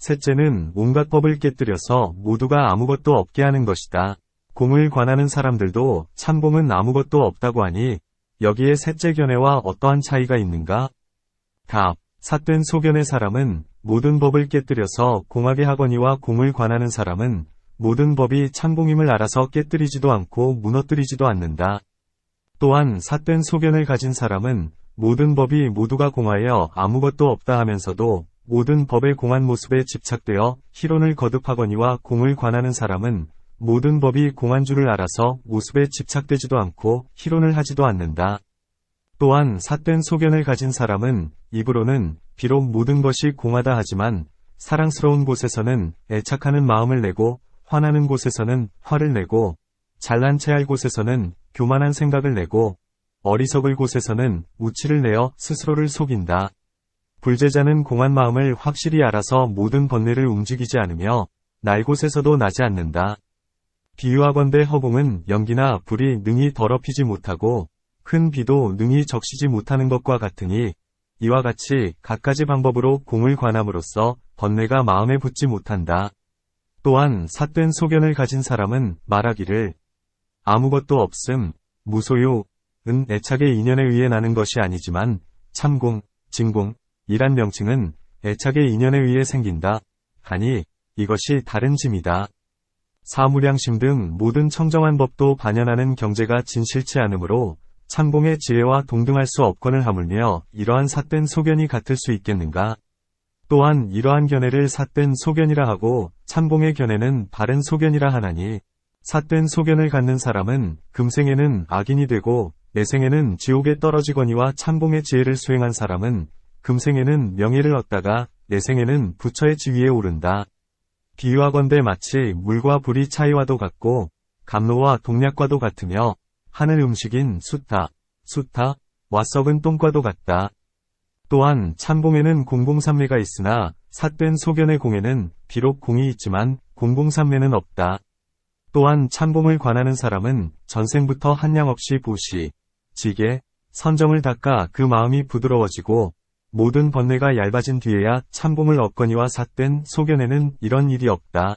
셋째는 온갖 법을 깨뜨려서 모두가 아무것도 없게 하는 것이다. 공을 관하는 사람들도 참공은 아무것도 없다고 하니 여기에 셋째 견해와 어떠한 차이가 있는가? 답. 삿된 소견의 사람은 모든 법을 깨뜨려서 공하게 하거니와 공을 관하는 사람은 모든 법이 참공임을 알아서 깨뜨리지도 않고 무너뜨리지도 않는다. 또한 삿된 소견을 가진 사람은 모든 법이 모두가 공하여 아무것도 없다 하면서도 모든 법의 공한 모습에 집착되어 희론을 거듭하거니와 공을 관하는 사람은 모든 법이 공한 줄을 알아서 모습에 집착되지도 않고 희론을 하지도 않는다. 또한 삿된 소견을 가진 사람은 입으로는 비록 모든 것이 공하다 하지만 사랑스러운 곳에서는 애착하는 마음을 내고 화나는 곳에서는 화를 내고 잘난 체할 곳에서는 교만한 생각을 내고 어리석을 곳에서는 우치를 내어 스스로를 속인다. 불제자는 공한 마음을 확실히 알아서 모든 번뇌를 움직이지 않으며 날 곳에서도 나지 않는다. 비유하건대 허공은 연기나 불이 능히 더럽히지 못하고 큰 비도 능히 적시지 못하는 것과 같으니 이와 같이 갖가지 방법으로 공을 관함으로써 번뇌가 마음에 붙지 못한다. 또한 삿된 소견을 가진 사람은 말하기를 아무것도 없음, 무소유, 은 애착의 인연에 의해 나는 것이 아니지만 참공, 진공, 이란 명칭은 애착의 인연에 의해 생긴다. 하니 이것이 다른 짐이다. 사무량심 등 모든 청정한 법도 반연하는 경제가 진실치 않으므로 참공의 지혜와 동등할 수 없거늘 하물며 이러한 삿된 소견이 같을 수 있겠는가? 또한 이러한 견해를 삿된 소견이라 하고 참공의 견해는 바른 소견이라 하나니 삿된 소견을 갖는 사람은 금생에는 악인이 되고 내생에는 지옥에 떨어지거니와 참공의 지혜를 수행한 사람은 금생에는 명예를 얻다가 내생에는 부처의 지위에 오른다. 비유하건대 마치 물과 불이 차이와도 같고 감로와 동략과도 같으며 하늘 음식인 수타, 와 썩은 똥과도 같다. 또한 참공에는 공공삼매가 있으나 삿된 소견의 공에는 비록 공이 있지만 공공삼매는 없다. 또한 참공을 관하는 사람은 전생부터 한량 없이 보시, 지게, 선정을 닦아 그 마음이 부드러워지고 모든 번뇌가 얇아진 뒤에야 참공을 얻거니와 삿된 소견에는 이런 일이 없다.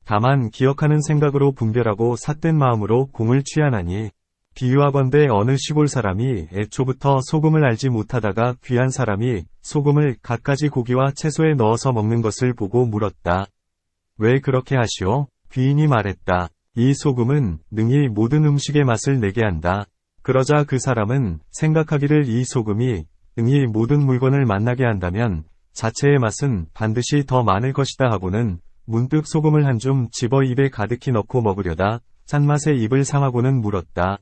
다만 기억하는 생각으로 분별하고 삿된 마음으로 공을 취하나니 비유하건대 어느 시골 사람이 애초부터 소금을 알지 못하다가 귀한 사람이 소금을 갖가지 고기와 채소에 넣어서 먹는 것을 보고 물었다. 왜 그렇게 하시오? 귀인이 말했다. 이 소금은 능히 모든 음식의 맛을 내게 한다. 그러자 그 사람은 생각하기를 이 소금이 능히 모든 물건을 맛나게 한다면 자체의 맛은 반드시 더 많을 것이다 하고는 문득 소금을 한 줌 집어 입에 가득히 넣고 먹으려다 짠맛에 입을 상하고는 물었다.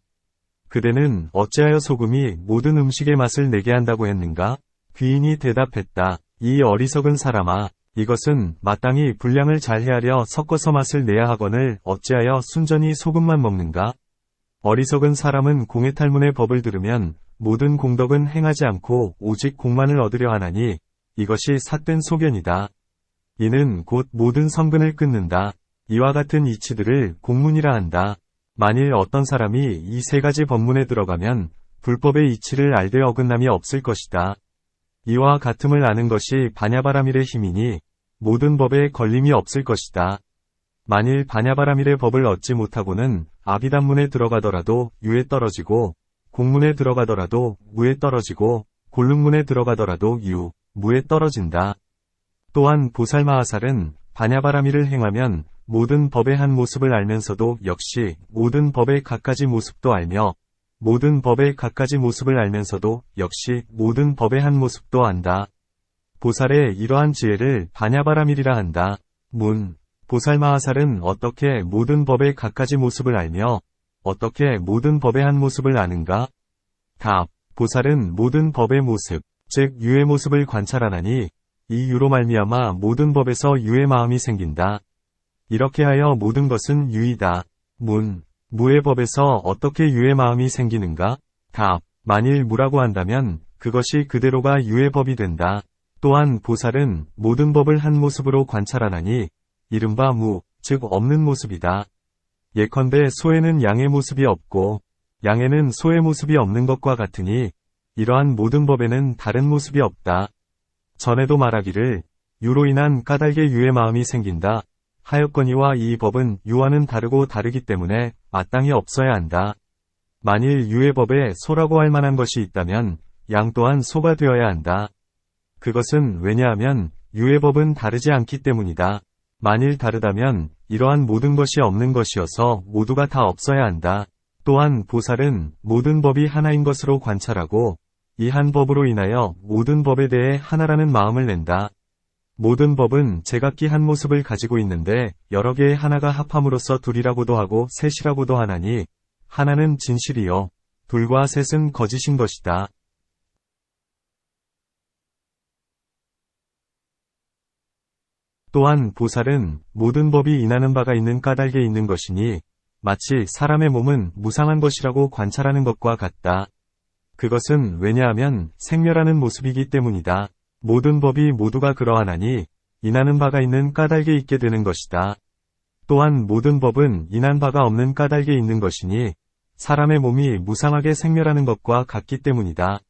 그대는 어찌하여 소금이 모든 음식의 맛을 내게 한다고 했는가? 귀인이 대답했다. 이 어리석은 사람아, 이것은 마땅히 분량을 잘 헤아려 섞어서 맛을 내야 하거늘 어찌하여 순전히 소금만 먹는가? 어리석은 사람은 공해 탈문의 법을 들으면 모든 공덕은 행하지 않고 오직 공만을 얻으려 하나니 이것이 삿된 소견이다. 이는 곧 모든 성근을 끊는다. 이와 같은 이치들을 공문이라 한다. 만일 어떤 사람이 이 세 가지 법문에 들어가면 불법의 이치를 알되 어긋남이 없을 것이다. 이와 같음을 아는 것이 바냐바라밀의 힘이니 모든 법에 걸림이 없을 것이다. 만일 바냐바라밀의 법을 얻지 못하고는 아비담문에 들어가더라도 유에 떨어지고 공문에 들어가더라도 무에 떨어지고 골룸문에 들어가더라도 유, 무에 떨어진다. 또한 보살마하살은 바냐바라밀을 행하면 모든 법의 한 모습을 알면서도 역시 모든 법의 갖가지 모습도 알며 모든 법의 갖가지 모습을 알면서도 역시 모든 법의 한 모습도 안다. 보살의 이러한 지혜를 바냐바라밀이라 한다. 문. 보살마하살은 어떻게 모든 법의 갖가지 모습을 알며 어떻게 모든 법의 한 모습을 아는가? 답. 보살은 모든 법의 모습, 즉 유의 모습을 관찰하나니 이 유로 말미암아 모든 법에서 유의 마음이 생긴다. 이렇게 하여 모든 것은 유이다. 문. 무의 법에서 어떻게 유의 마음이 생기는가? 답. 만일 무라고 한다면 그것이 그대로가 유의 법이 된다. 또한 보살은 모든 법을 한 모습으로 관찰하나니 이른바 무, 즉 없는 모습이다. 예컨대 소에는 양의 모습이 없고 양에는 소의 모습이 없는 것과 같으니 이러한 모든 법에는 다른 모습이 없다. 전에도 말하기를 유로 인한 까닭에 유의 마음이 생긴다. 하였거니와 이 법은 유와는 다르고 다르기 때문에 마땅히 없어야 한다. 만일 유의 법에 소라고 할 만한 것이 있다면 양 또한 소가 되어야 한다. 그것은 왜냐하면 유의 법은 다르지 않기 때문이다. 만일 다르다면 이러한 모든 것이 없는 것이어서 모두가 다 없어야 한다. 또한 보살은 모든 법이 하나인 것으로 관찰하고 이 한 법으로 인하여 모든 법에 대해 하나라는 마음을 낸다. 모든 법은 제각기 한 모습을 가지고 있는데 여러 개의 하나가 합함으로써 둘이라고도 하고 셋이라고도 하나니 하나는 진실이요 둘과 셋은 거짓인 것이다. 또한 보살은 모든 법이 인하는 바가 있는 까닭에 있는 것이니 마치 사람의 몸은 무상한 것이라고 관찰하는 것과 같다. 그것은 왜냐하면 생멸하는 모습이기 때문이다. 모든 법이 모두가 그러하나니 인하는 바가 있는 까닭에 있게 되는 것이다. 또한 모든 법은 인한 바가 없는 까닭에 있는 것이니 사람의 몸이 무상하게 생멸하는 것과 같기 때문이다.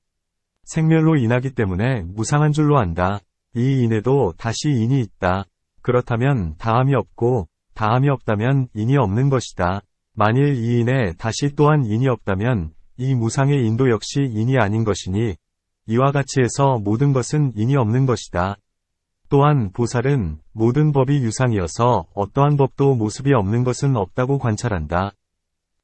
생멸로 인하기 때문에 무상한 줄로 안다. 이 인에도 다시 인이 있다. 그렇다면 다함이 없고 다함이 없다면 인이 없는 것이다. 만일 이 인에 다시 또한 인이 없다면 이 무상의 인도 역시 인이 아닌 것이니 이와 같이 해서 모든 것은 인이 없는 것이다. 또한 보살은 모든 법이 유상이어서 어떠한 법도 모습이 없는 것은 없다고 관찰한다.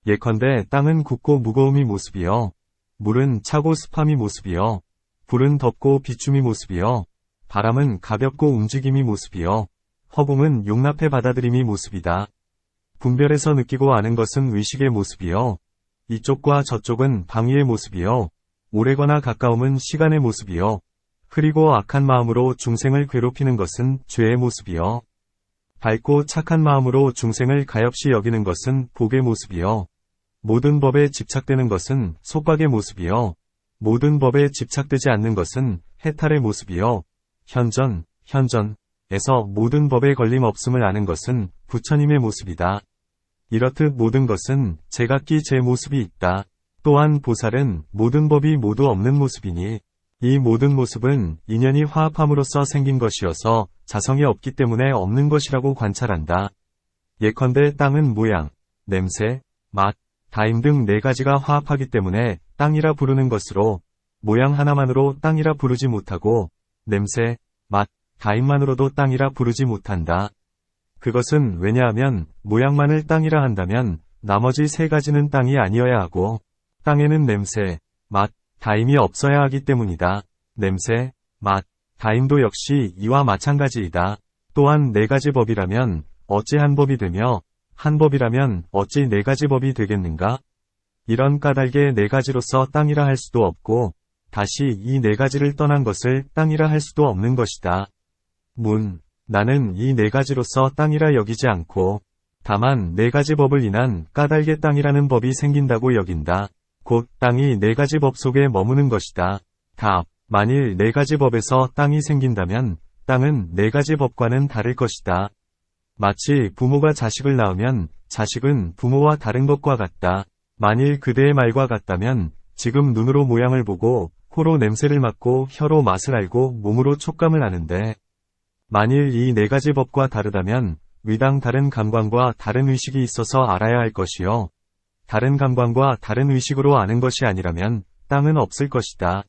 예컨대 땅은 굳고 무거움이 모습이요. 물은 차고 습함이 모습이요. 불은 덥고 비춤이 모습이요. 바람은 가볍고 움직임이 모습이요. 허공은 용납해 받아들임이 모습이다. 분별해서 느끼고 아는 것은 의식의 모습이요. 이쪽과 저쪽은 방위의 모습이요. 오래거나 가까움은 시간의 모습이요. 흐리고 악한 마음으로 중생을 괴롭히는 것은 죄의 모습이요. 밝고 착한 마음으로 중생을 가엾이 여기는 것은 복의 모습이요. 모든 법에 집착되는 것은 속박의 모습이요. 모든 법에 집착되지 않는 것은 해탈의 모습이요. 현전에서 모든 법에 걸림 없음을 아는 것은 부처님의 모습이다. 이렇듯 모든 것은 제각기 제 모습이 있다. 또한 보살은 모든 법이 모두 없는 모습이니 이 모든 모습은 인연이 화합함으로써 생긴 것이어서 자성이 없기 때문에 없는 것이라고 관찰한다. 예컨대 땅은 모양, 냄새, 맛, 다임 등 네 가지가 화합하기 때문에 땅이라 부르는 것으로 모양 하나만으로 땅이라 부르지 못하고 냄새, 맛, 다임만으로도 땅이라 부르지 못한다. 그것은 왜냐하면 모양만을 땅이라 한다면 나머지 세 가지는 땅이 아니어야 하고 땅에는 냄새, 맛, 다임이 없어야 하기 때문이다. 냄새, 맛, 다임도 역시 이와 마찬가지이다. 또한 네 가지 법이라면 어찌 한 법이 되며 한 법이라면 어찌 네 가지 법이 되겠는가? 이런 까닭에 네 가지로서 땅이라 할 수도 없고 다시 이 네 가지를 떠난 것을 땅이라 할 수도 없는 것이다. 나는 이 네 가지로서 땅이라 여기지 않고 다만 네 가지 법을 인한 까닭에 땅이라는 법이 생긴다고 여긴다. 곧 땅이 네 가지 법 속에 머무는 것이다. 답. 만일 네 가지 법에서 땅이 생긴다면 땅은 네 가지 법과는 다를 것이다. 마치 부모가 자식을 낳으면 자식은 부모와 다른 것과 같다. 만일 그대의 말과 같다면 지금 눈으로 모양을 보고 코로 냄새를 맡고 혀로 맛을 알고 몸으로 촉감을 아는데 만일 이 네 가지 법과 다르다면 위당 다른 감관과 다른 의식이 있어서 알아야 할 것이요. 다른 감관과 다른 의식으로 아는 것이 아니라면 땅은 없을 것이다.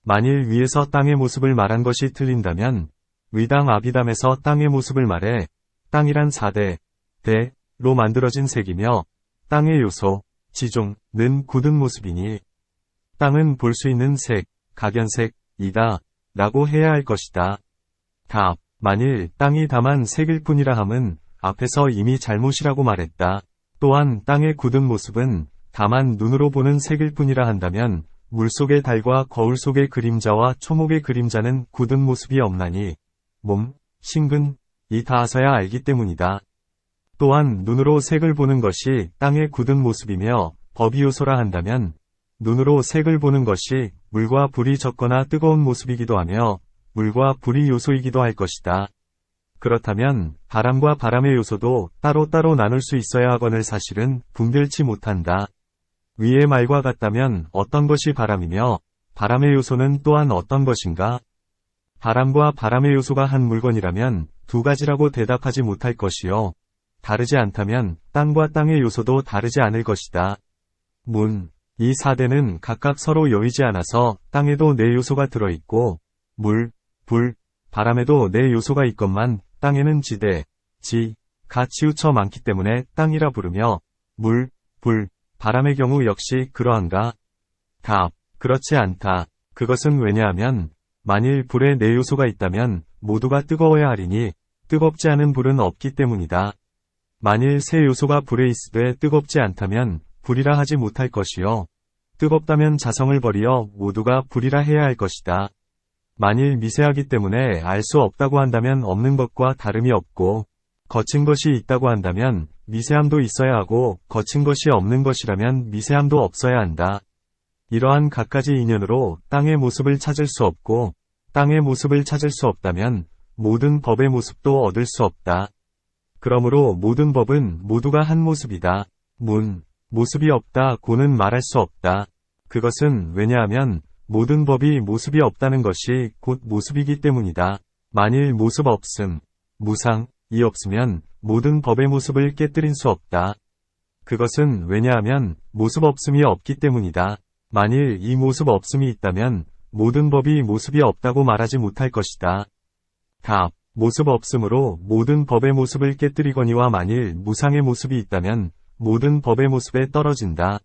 만일 위에서 땅의 모습을 말한 것이 틀린다면 위당 아비담에서 땅의 모습을 말해 땅이란 4대, 대로 만들어진 색이며 땅의 요소, 지종는 굳은 모습이니 땅은 볼 수 있는 색, 각연색이다 라고 해야 할 것이다. 답. 만일 땅이 다만 색일 뿐이라 함은 앞에서 이미 잘못이라고 말했다. 또한 땅의 굳은 모습은 다만 눈으로 보는 색일 뿐이라 한다면 물속의 달과 거울 속의 그림자와 초목의 그림자는 굳은 모습이 없나니 몸, 신근이 닿아서야 알기 때문이다. 또한 눈으로 색을 보는 것이 땅의 굳은 모습이며 법이 요소라 한다면 눈으로 색을 보는 것이 물과 불이 젖거나 뜨거운 모습이기도 하며 물과 불이 요소이기도 할 것이다. 그렇다면 바람과 바람의 요소도 따로따로 나눌 수 있어야 하거늘 사실은 분별치 못한다. 위의 말과 같다면 어떤 것이 바람이며 바람의 요소는 또한 어떤 것인가? 바람과 바람의 요소가 한 물건이라면 두 가지라고 대답하지 못할 것이요. 다르지 않다면 땅과 땅의 요소도 다르지 않을 것이다. 이 4대는 각각 서로 여의지 않아서 땅에도 네 요소가 들어있고 물, 불, 바람에도 네 요소가 있건만 땅에는 지대, 가 치우쳐 많기 때문에 땅이라 부르며 물, 불, 바람의 경우 역시 그러한가? 답. 그렇지 않다. 그것은 왜냐하면 만일 불에 네 요소가 있다면 모두가 뜨거워야 하리니 뜨겁지 않은 불은 없기 때문이다. 만일 세 요소가 불에 있으되 뜨겁지 않다면 불이라 하지 못할 것이요. 뜨겁다면 자성을 버리어 모두가 불이라 해야 할 것이다. 만일 미세하기 때문에 알 수 없다고 한다면 없는 것과 다름이 없고 거친 것이 있다고 한다면 미세함도 있어야 하고 거친 것이 없는 것이라면 미세함도 없어야 한다. 이러한 갖가지 인연으로 땅의 모습을 찾을 수 없고 땅의 모습을 찾을 수 없다면 모든 법의 모습도 얻을 수 없다. 그러므로 모든 법은 모두가 한 모습이다. 모습이 없다 고는 말할 수 없다. 그것은 왜냐하면 모든 법이 모습이 없다는 것이 곧 모습이기 때문이다. 만일 모습 없음, 무상이 없으면 모든 법의 모습을 깨뜨릴 수 없다. 그것은 왜냐하면 모습 없음이 없기 때문이다. 만일 이 모습 없음이 있다면 모든 법이 모습이 없다고 말하지 못할 것이다. 답. 모습 없음으로 모든 법의 모습을 깨뜨리거니와 만일 무상의 모습이 있다면 모든 법의 모습에 떨어진다.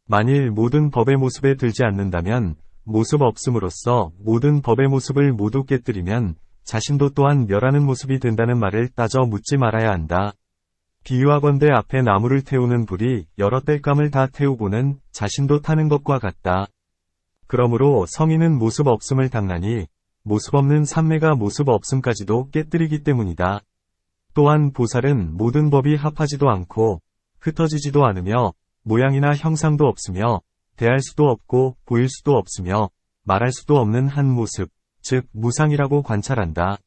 만일 모든 법의 모습에 들지 않는다면 모습 없음으로써 모든 법의 모습을 모두 깨뜨리면 자신도 또한 멸하는 모습이 된다는 말을 따져 묻지 말아야 한다. 비유하건대 앞에 나무를 태우는 불이 여러 땔감을 다 태우고는 자신도 타는 것과 같다. 그러므로 성인은 모습 없음을 당하니 모습 없는 삼매가 모습 없음까지도 깨뜨리기 때문이다. 또한 보살은 모든 법이 합하지도 않고 흩어지지도 않으며 모양이나 형상도 없으며 대할 수도 없고 보일 수도 없으며 말할 수도 없는 한 모습, 즉 무상이라고 관찰한다.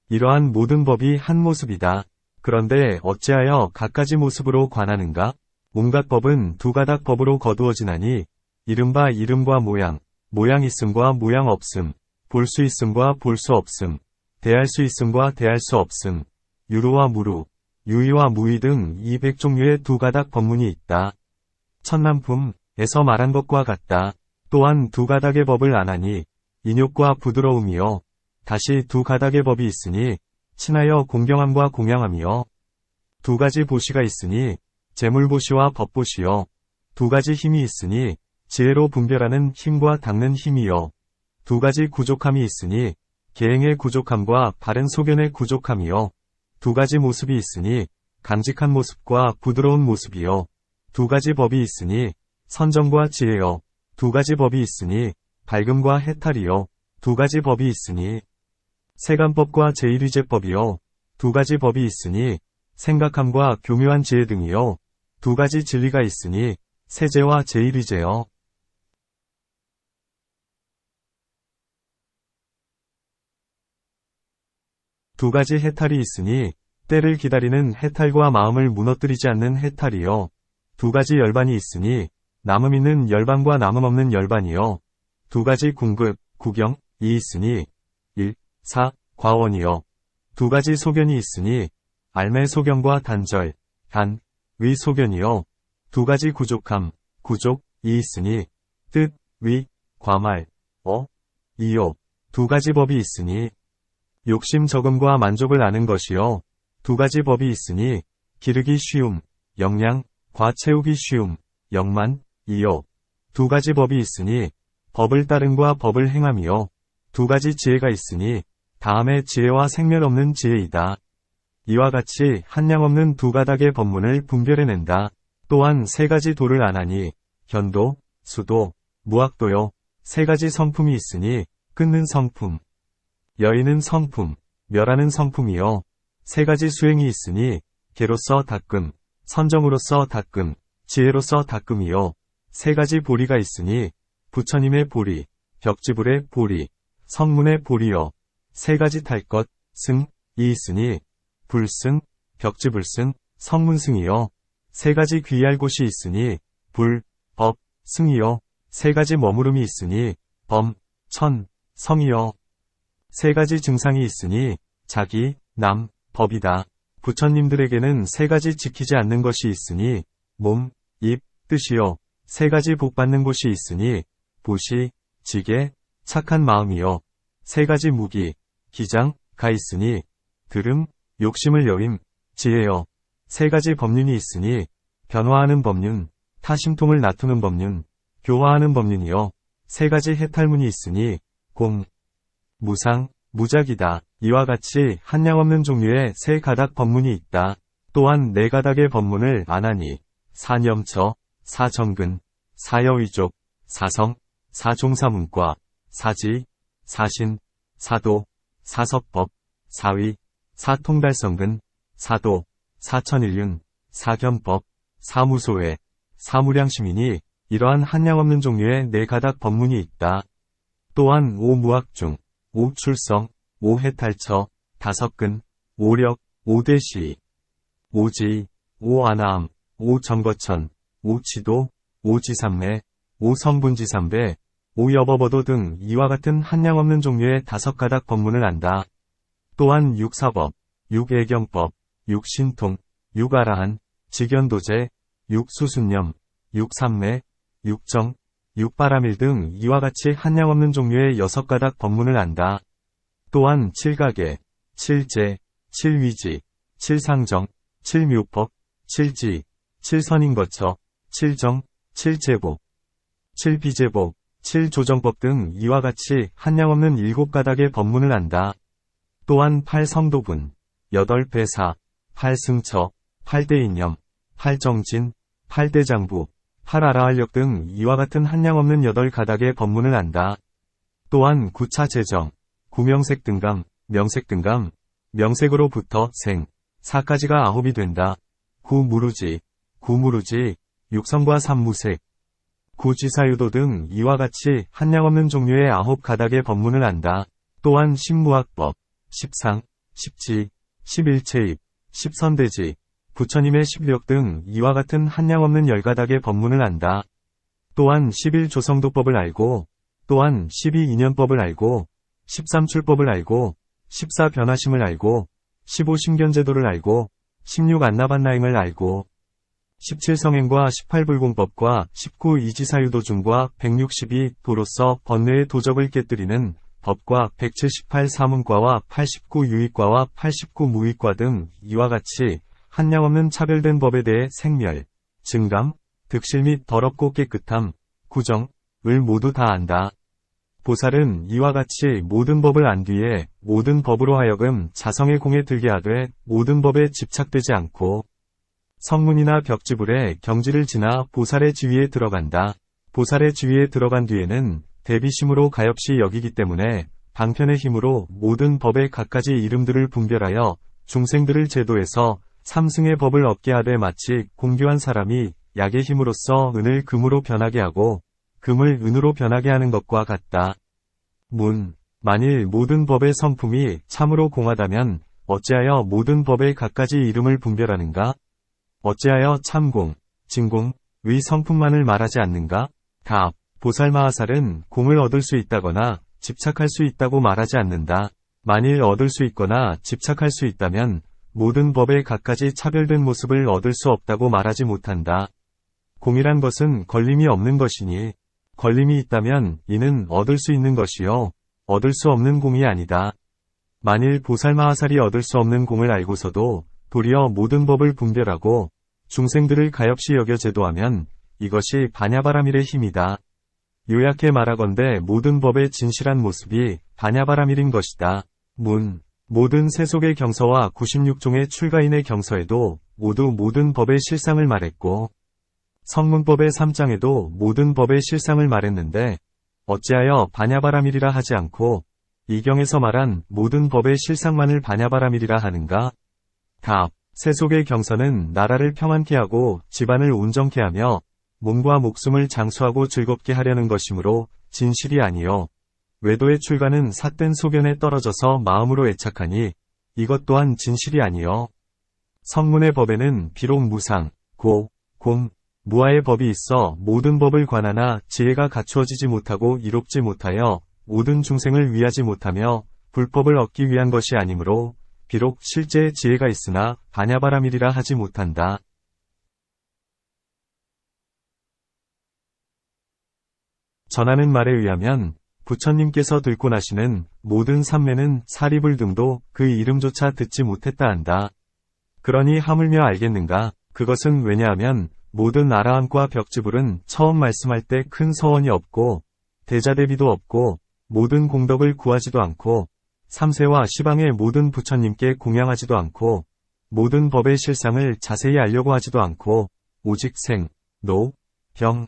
이러한 모든 법이 한 모습이다. 그런데 어찌하여 갖가지 모습으로 관하는가? 온갖 법은 두 가닥 법으로 거두어지나니 이른바 이름과 모양, 모양 있음과 모양 없음, 볼 수 있음과 볼 수 없음, 대할 수 있음과 대할 수 없음, 유루와 무루, 유의와 무의 등 이 100종류의 두 가닥 법문이 있다. 천남품에서 말한 것과 같다. 또한 두 가닥의 법을 안하니 인욕과 부드러움이요. 다시 두 가닥의 법이 있으니 친하여 공경함과 공양함이요. 두 가지 보시가 있으니 재물보시와 법보시요. 두 가지 힘이 있으니 지혜로 분별하는 힘과 닦는 힘이요. 두 가지 구족함이 있으니 계행의 구족함과 바른 소견의 구족함이요. 두 가지 모습이 있으니 강직한 모습과 부드러운 모습이요. 두 가지 법이 있으니 선정과 지혜요. 두 가지 법이 있으니 밝음과 해탈이요. 두 가지 법이 있으니 세간법과 제1위제법이요. 두 가지 법이 있으니 생각함과 교묘한 지혜 등이요. 두 가지 진리가 있으니 세제와 제1위제요. 두 가지 해탈이 있으니 때를 기다리는 해탈과 마음을 무너뜨리지 않는 해탈이요. 두 가지 열반이 있으니 남음 있는 열반과 남음 없는 열반이요. 두 가지 궁극, 구경이 있으니 1, 4, 과원이요. 두 가지 소견이 있으니 알매 소견과 단절, 의 소견이요. 두 가지 구족함, 구족이 있으니 뜻, 위, 과말, 이요. 두 가지 법이 있으니 욕심 적음과 만족을 아는 것이요. 두 가지 법이 있으니 기르기 쉬움, 영양, 과 채우기 쉬움, 영만, 이요. 두 가지 법이 있으니 법을 따름과 법을 행함이요. 두 가지 지혜가 있으니 다음의 지혜와 생멸 없는 지혜이다. 이와 같이 한량 없는 두 가닥의 법문을 분별해낸다. 또한 세 가지 도를 안하니 견도, 수도, 무학도요. 세 가지 성품이 있으니 끊는 성품, 여의는 성품, 멸하는 성품이요. 세 가지 수행이 있으니 계로서 닦음, 선정으로서 닦음, 지혜로서 닦음이요. 세 가지 보리가 있으니 부처님의 보리, 벽지불의 보리, 성문의 보리요. 세 가지 탈 것, 승이 있으니 불승, 벽지불승, 성문승이요. 세 가지 귀할 곳이 있으니 불, 법, 승이요. 세 가지 머무름이 있으니 범, 천, 성이요. 세 가지 증상이 있으니 자기, 남, 법이다. 부처님들에게는 세 가지 지키지 않는 것이 있으니 몸, 입, 뜻이요. 세 가지 복 받는 곳이 있으니 보시, 지게, 착한 마음이요. 세 가지 무기, 기장, 가 있으니 들음, 욕심을 여임, 지혜요. 세 가지 법륜이 있으니 변화하는 법륜, 타심통을 낮추는 법륜, 교화하는 법륜이요. 세 가지 해탈문이 있으니 공, 무상, 무작이다. 이와 같이 한량없는 종류의 세 가닥 법문이 있다. 또한 네 가닥의 법문을 안하니 사념처, 사정근, 사여의족, 사성, 사종사문과, 사지, 사신, 사도, 사석법, 사위, 사통달성근, 사도, 사천일륜, 사견법, 사무소회, 사무량심이니 이러한 한량없는 종류의 네 가닥 법문이 있다. 또한 오무학 중, 오출성, 오해탈처, 다섯근, 오력, 오대시, 오지, 오아나암, 오정거천, 오치도, 오지삼매, 오성분지삼배, 오여법어도 등 이와 같은 한량없는 종류의 다섯 가닥 법문을 안다. 또한 육사법, 육애경법, 육신통, 육아라한, 직연도제, 육수순념, 육삼매, 육정, 육바라밀 등 이와 같이 한량없는 종류의 여섯 가닥 법문을 안다. 또한 칠가계, 칠제, 칠위지, 칠상정, 칠묘법, 칠지, 칠선인거처, 칠정, 칠제복, 칠비제복, 칠조정법 등 이와 같이 한량없는 일곱 가닥의 법문을 안다. 또한 팔성도분, 여덟배사, 팔승처, 팔대인념, 팔정진, 팔대장부, 팔아라한력 등 이와 같은 한량없는 여덟 가닥의 법문을 안다. 또한 구차재정, 구명색등감, 명색등감, 명색으로부터 생, 사까지가 아홉이 된다. 구무루지, 구무루지, 육성과 삼무색, 구지사유도 등 이와 같이 한량없는 종류의 아홉 가닥의 법문을 안다. 또한 신무학법, 십상, 십지, 십일체입, 십선대지, 부처님의 십력 등 이와 같은 한량없는 열가닥의 법문을 안다. 또한 십일조성도법을 알고, 또한 십이인연법을 알고, 십삼출법을 알고, 십사변화심을 알고, 십오심견제도를 알고, 십육안나반나임을 알고, 17성행과 18불공법과 19이지사유도중과 162도로서 번뇌의 도적을 깨뜨리는 법과 178사문과와 89유익과와 89무익과 등 이와 같이 한량없는 차별된 법에 대해 생멸, 증감, 득실 및 더럽고 깨끗함, 구정, 을 모두 다 안다. 보살은 이와 같이 모든 법을 안 뒤에 모든 법으로 하여금 자성의 공에 들게 하되 모든 법에 집착되지 않고 성문이나 벽지불에 경지를 지나 보살의 지위에 들어간다. 보살의 지위에 들어간 뒤에는 대비심으로 가엾이 여기기 때문에 방편의 힘으로 모든 법의 갖가지 이름들을 분별하여 중생들을 제도해서 삼승의 법을 얻게 하되 마치 공교한 사람이 약의 힘으로써 은을 금으로 변하게 하고 금을 은으로 변하게 하는 것과 같다. 만일 모든 법의 성품이 참으로 공하다면 어찌하여 모든 법의 갖가지 이름을 분별하는가? 어찌하여 참공, 진공, 의 성품만을 말하지 않는가? 답. 보살마하살은 공을 얻을 수 있다거나 집착할 수 있다고 말하지 않는다. 만일 얻을 수 있거나 집착할 수 있다면 모든 법의 갖가지 차별된 모습을 얻을 수 없다고 말하지 못한다. 공이란 것은 걸림이 없는 것이니 걸림이 있다면 이는 얻을 수 있는 것이요 얻을 수 없는 공이 아니다. 만일 보살마하살이 얻을 수 없는 공을 알고서도 도리어 모든 법을 분별하고 중생들을 가엾이 여겨 제도하면 이것이 바냐바라밀의 힘이다. 요약해 말하건대 모든 법의 진실한 모습이 바냐바라밀인 것이다. 모든 세속의 경서와 96종의 출가인의 경서에도 모두 모든 법의 실상을 말했고 성문법의 3장에도 모든 법의 실상을 말했는데 어찌하여 바냐바라밀이라 하지 않고 이 경에서 말한 모든 법의 실상만을 바냐바라밀이라 하는가? 답. 세속의 경서는 나라를 평안케 하고 집안을 온전케 하며 몸과 목숨을 장수하고 즐겁게 하려는 것이므로 진실이 아니요. 외도의 출가는 삿된 소견에 떨어져서 마음으로 애착하니 이것 또한 진실이 아니요. 성문의 법에는 비록 무상, 공, 무아의 법이 있어 모든 법을 관하나 지혜가 갖추어지지 못하고 이롭지 못하여 모든 중생을 위하지 못하며 불법을 얻기 위한 것이 아니므로 비록 실제의 지혜가 있으나 반야바라밀이라 하지 못한다. 전하는 말에 의하면 부처님께서 들고 나시는 모든 삼매는 사리불 등도 그 이름조차 듣지 못했다 한다. 그러니 하물며 알겠는가? 그것은 왜냐하면 모든 아라함과 벽지불은 처음 말씀할 때 큰 서원이 없고 대자대비도 없고 모든 공덕을 구하지도 않고 삼세와 시방의 모든 부처님께 공양하지도 않고 모든 법의 실상을 자세히 알려고 하지도 않고 오직 생, 노, 병,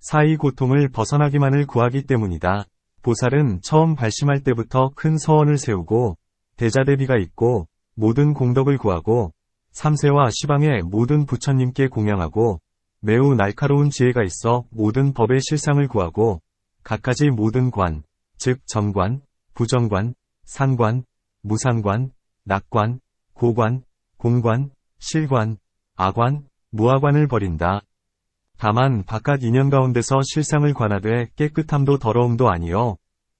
사이 고통을 벗어나기만을 구하기 때문이다. 보살은 처음 발심할 때부터 큰 서원을 세우고 대자대비가 있고 모든 공덕을 구하고 삼세와 시방의 모든 부처님께 공양하고 매우 날카로운 지혜가 있어 모든 법의 실상을 구하고 갖가지 모든 관, 즉 정관, 부정관, 상관, 무상관, 낙관, 고관, 공관, 실관, 아관, 무아관을 버린다. 다만 바깥 인연 가운데서 실상을 관하되 깨끗함도 더러움도 아니요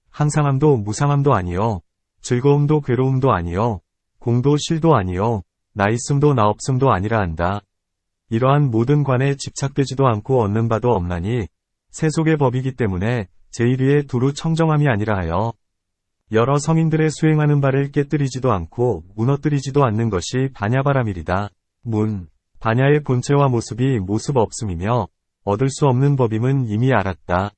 항상함도 무상함도 아니요 즐거움도 괴로움도 아니요 공도 실도 아니요 나 있음도 나 없음도 아니라 한다. 이러한 모든 관에 집착되지도 않고 얻는 바도 없나니 세속의 법이기 때문에 제1위의 두루 청정함이 아니라 하여 여러 성인들의 수행하는 바를 깨뜨리지도 않고 무너뜨리지도 않는 것이 반야바라밀이다. 반야의 본체와 모습이 모습 없음이며 얻을 수 없는 법임은 이미 알았다.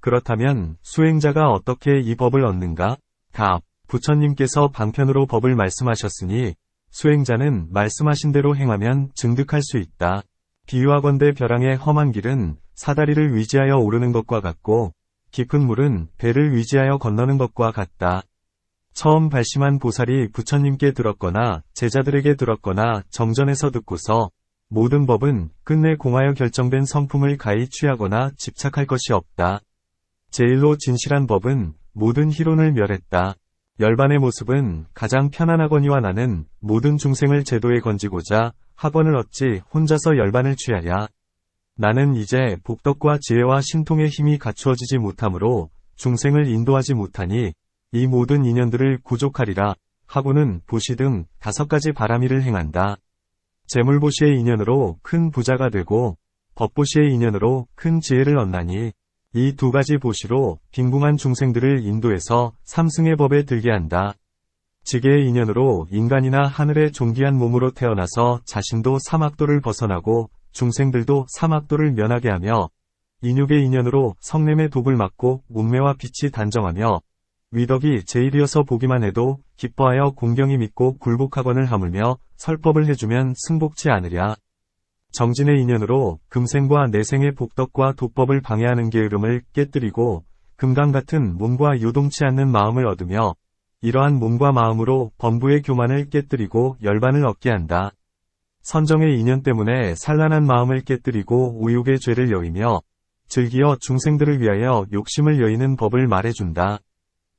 그렇다면 수행자가 어떻게 이 법을 얻는가? 답. 부처님께서 방편으로 법을 말씀하셨으니 수행자는 말씀하신 대로 행하면 증득할 수 있다. 비유하건대 벼랑의 험한 길은 사다리를 위지하여 오르는 것과 같고 깊은 물은 배를 위지하여 건너는 것과 같다. 처음 발심한 보살이 부처님께 들었거나 제자들에게 들었거나 정전에서 듣고서 모든 법은 끝내 공하여 결정된 성품을 가히 취하거나 집착할 것이 없다. 제일로 진실한 법은 모든 희론을 멸했다. 열반의 모습은 가장 편안하거니와 나는 모든 중생을 제도에 건지고자 학원을 얻지 혼자서 열반을 취하랴. 나는 이제 복덕과 지혜와 신통의 힘이 갖추어지지 못하므로 중생을 인도하지 못하니 이 모든 인연들을 구족하리라 하고는 보시 등 5가지 바라미를 행한다. 재물보시의 인연으로 큰 부자가 되고 법보시의 인연으로 큰 지혜를 얻나니 이 2가지 보시로 빈궁한 중생들을 인도해서 삼승의 법에 들게 한다. 지계의 인연으로 인간이나 하늘의 존귀한 몸으로 태어나서 자신도 사막도를 벗어나고 중생들도 사막도를 면하게 하며 인육의 인연으로 성냄의 독을 막고 문매와 빛이 단정하며 위덕이 제일이어서 보기만 해도 기뻐하여 공경히 믿고 굴복하거늘 하물며 설법을 해주면 승복치 않으랴. 정진의 인연으로 금생과 내생의 복덕과 도법을 방해하는 게으름을 깨뜨리고 금강 같은 몸과 요동치 않는 마음을 얻으며 이러한 몸과 마음으로 범부의 교만을 깨뜨리고 열반을 얻게 한다. 선정의 인연 때문에 산란한 마음을 깨뜨리고 우욕의 죄를 여이며 즐기어 중생들을 위하여 욕심을 여이는 법을 말해준다.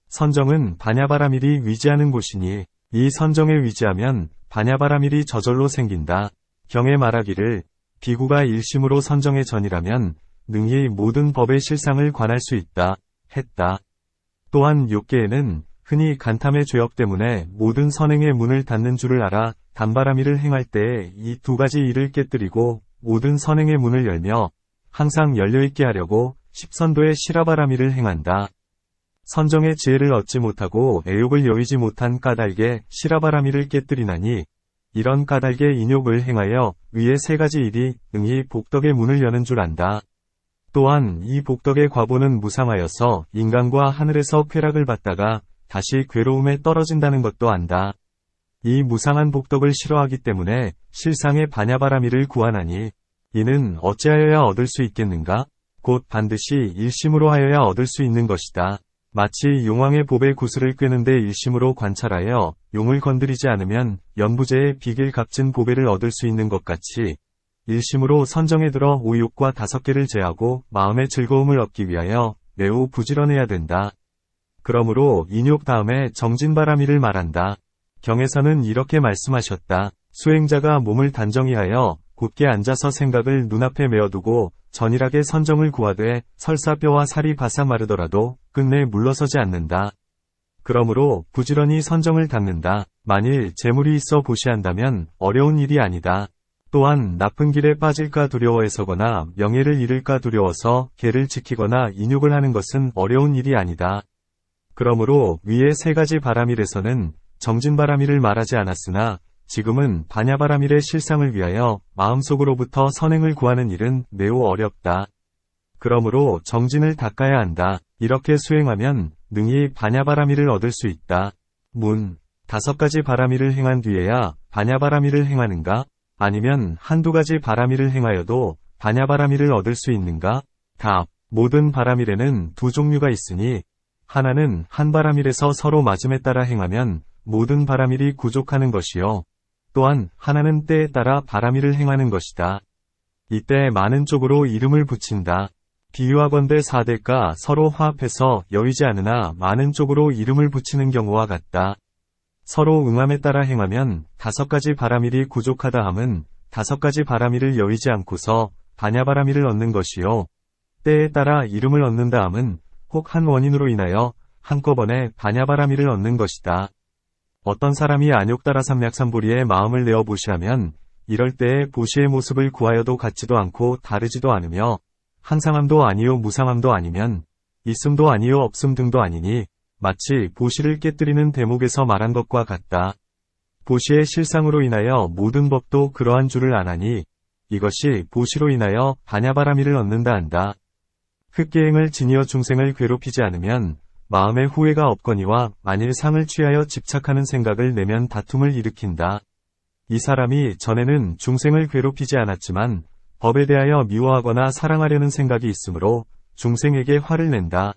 선정은 반야바라밀이 위지하는 곳이니 이 선정에 위지하면 반야바라밀이 저절로 생긴다. 경에 말하기를 비구가 일심으로 선정의 전이라면 능히 모든 법의 실상을 관할 수 있다 했다. 또한 욕계에는 흔히 간탐의 죄업 때문에 모든 선행의 문을 닫는 줄을 알아 단바라밀을 행할 때에 이 2가지 일을 깨뜨리고 모든 선행의 문을 열며 항상 열려있게 하려고 십선도의 시라바라밀을 행한다. 선정의 지혜를 얻지 못하고 애욕을 여의지 못한 까닭에 시라바라밀을 깨뜨리나니 이런 까닭의 인욕을 행하여 위의 3가지 일이 능히 복덕의 문을 여는 줄 안다. 또한 이 복덕의 과보는 무상하여서 인간과 하늘에서 쾌락을 받다가 다시 괴로움에 떨어진다는 것도 안다. 이 무상한 복덕을 싫어하기 때문에 실상의 반야바라밀을 구하나니 이는 어찌하여야 얻을 수 있겠는가? 곧 반드시 일심으로 하여야 얻을 수 있는 것이다. 마치 용왕의 보배 구슬을 꿰는데 일심으로 관찰하여 용을 건드리지 않으면 연부제의 비길 값진 보배를 얻을 수 있는 것 같이 일심으로 선정에 들어 오욕과 5개를 제하고 마음의 즐거움을 얻기 위하여 매우 부지런해야 된다. 그러므로 인욕 다음에 정진바라밀을 말한다. 경에서는 이렇게 말씀하셨다. 수행자가 몸을 단정히 하여 곧게 앉아서 생각을 눈앞에 메어두고 전일하게 선정을 구하되 설사 뼈와 살이 바싹 마르더라도 끝내 물러서지 않는다. 그러므로 부지런히 선정을 닦는다. 만일 재물이 있어 보시한다면 어려운 일이 아니다. 또한 나쁜 길에 빠질까 두려워해서거나 명예를 잃을까 두려워서 계를 지키거나 인욕을 하는 것은 어려운 일이 아니다. 그러므로 위의 세 가지 바라밀에서는 정진바라밀을 말하지 않았으나 지금은 반야바라밀의 실상을 위하여 마음속으로부터 선행을 구하는 일은 매우 어렵다. 그러므로 정진을 닦아야 한다. 이렇게 수행하면 능히 반야바라밀을 얻을 수 있다. 문. 5가지 바라밀을 행한 뒤에야 반야바라밀을 행하는가? 아니면 한두 가지 바라밀을 행하여도 반야바라밀을 얻을 수 있는가? 답. 모든 바라밀에는 두 종류가 있으니 하나는 한 바라밀에서 서로 맞음에 따라 행하면 모든 바라밀이 구족하는 것이요. 또한 하나는 때에 따라 바라밀을 행하는 것이다. 이때 많은 쪽으로 이름을 붙인다. 비유하건대 4대가 서로 화합해서 여의지 않으나 많은 쪽으로 이름을 붙이는 경우와 같다. 서로 응함에 따라 행하면 5가지 바라밀이 구족하다 함은 5가지 바라밀을 여의지 않고서 반야바라밀을 얻는 것이요. 때에 따라 이름을 얻는다 함은 혹 한 원인으로 인하여 한꺼번에 반야바라밀을 얻는 것이다. 어떤 사람이 안욕따라 삼약삼보리에 마음을 내어 보시하면 이럴 때에 보시의 모습을 구하여도 같지도 않고 다르지도 않으며 항상함도 아니요 무상함도 아니면 있음도 아니요 없음 등도 아니니 마치 보시를 깨뜨리는 대목에서 말한 것과 같다. 보시의 실상으로 인하여 모든 법도 그러한 줄을 아나니 이것이 보시로 인하여 반야바라밀을 얻는다 한다. 흑계행을 지니어 중생을 괴롭히지 않으면 마음에 후회가 없거니와 만일 상을 취하여 집착하는 생각을 내면 다툼을 일으킨다. 이 사람이 전에는 중생을 괴롭히지 않았지만 법에 대하여 미워하거나 사랑하려는 생각이 있으므로 중생에게 화를 낸다.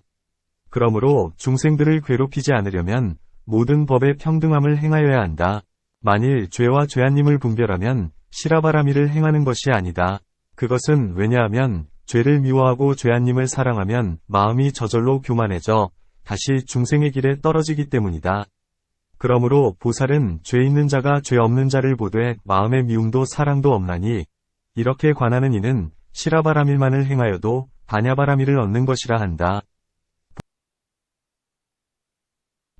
그러므로 중생들을 괴롭히지 않으려면 모든 법의 평등함을 행하여야 한다. 만일 죄와 죄안님을 분별하면 시라바라밀을 행하는 것이 아니다. 그것은 왜냐하면 죄를 미워하고 죄안님을 사랑하면 마음이 저절로 교만해져 다시 중생의 길에 떨어지기 때문이다. 그러므로 보살은 죄 있는 자가 죄 없는 자를 보되 마음의 미움도 사랑도 없나니 이렇게 관하는 이는 시라바라밀만을 행하여도 반야바라밀을 얻는 것이라 한다.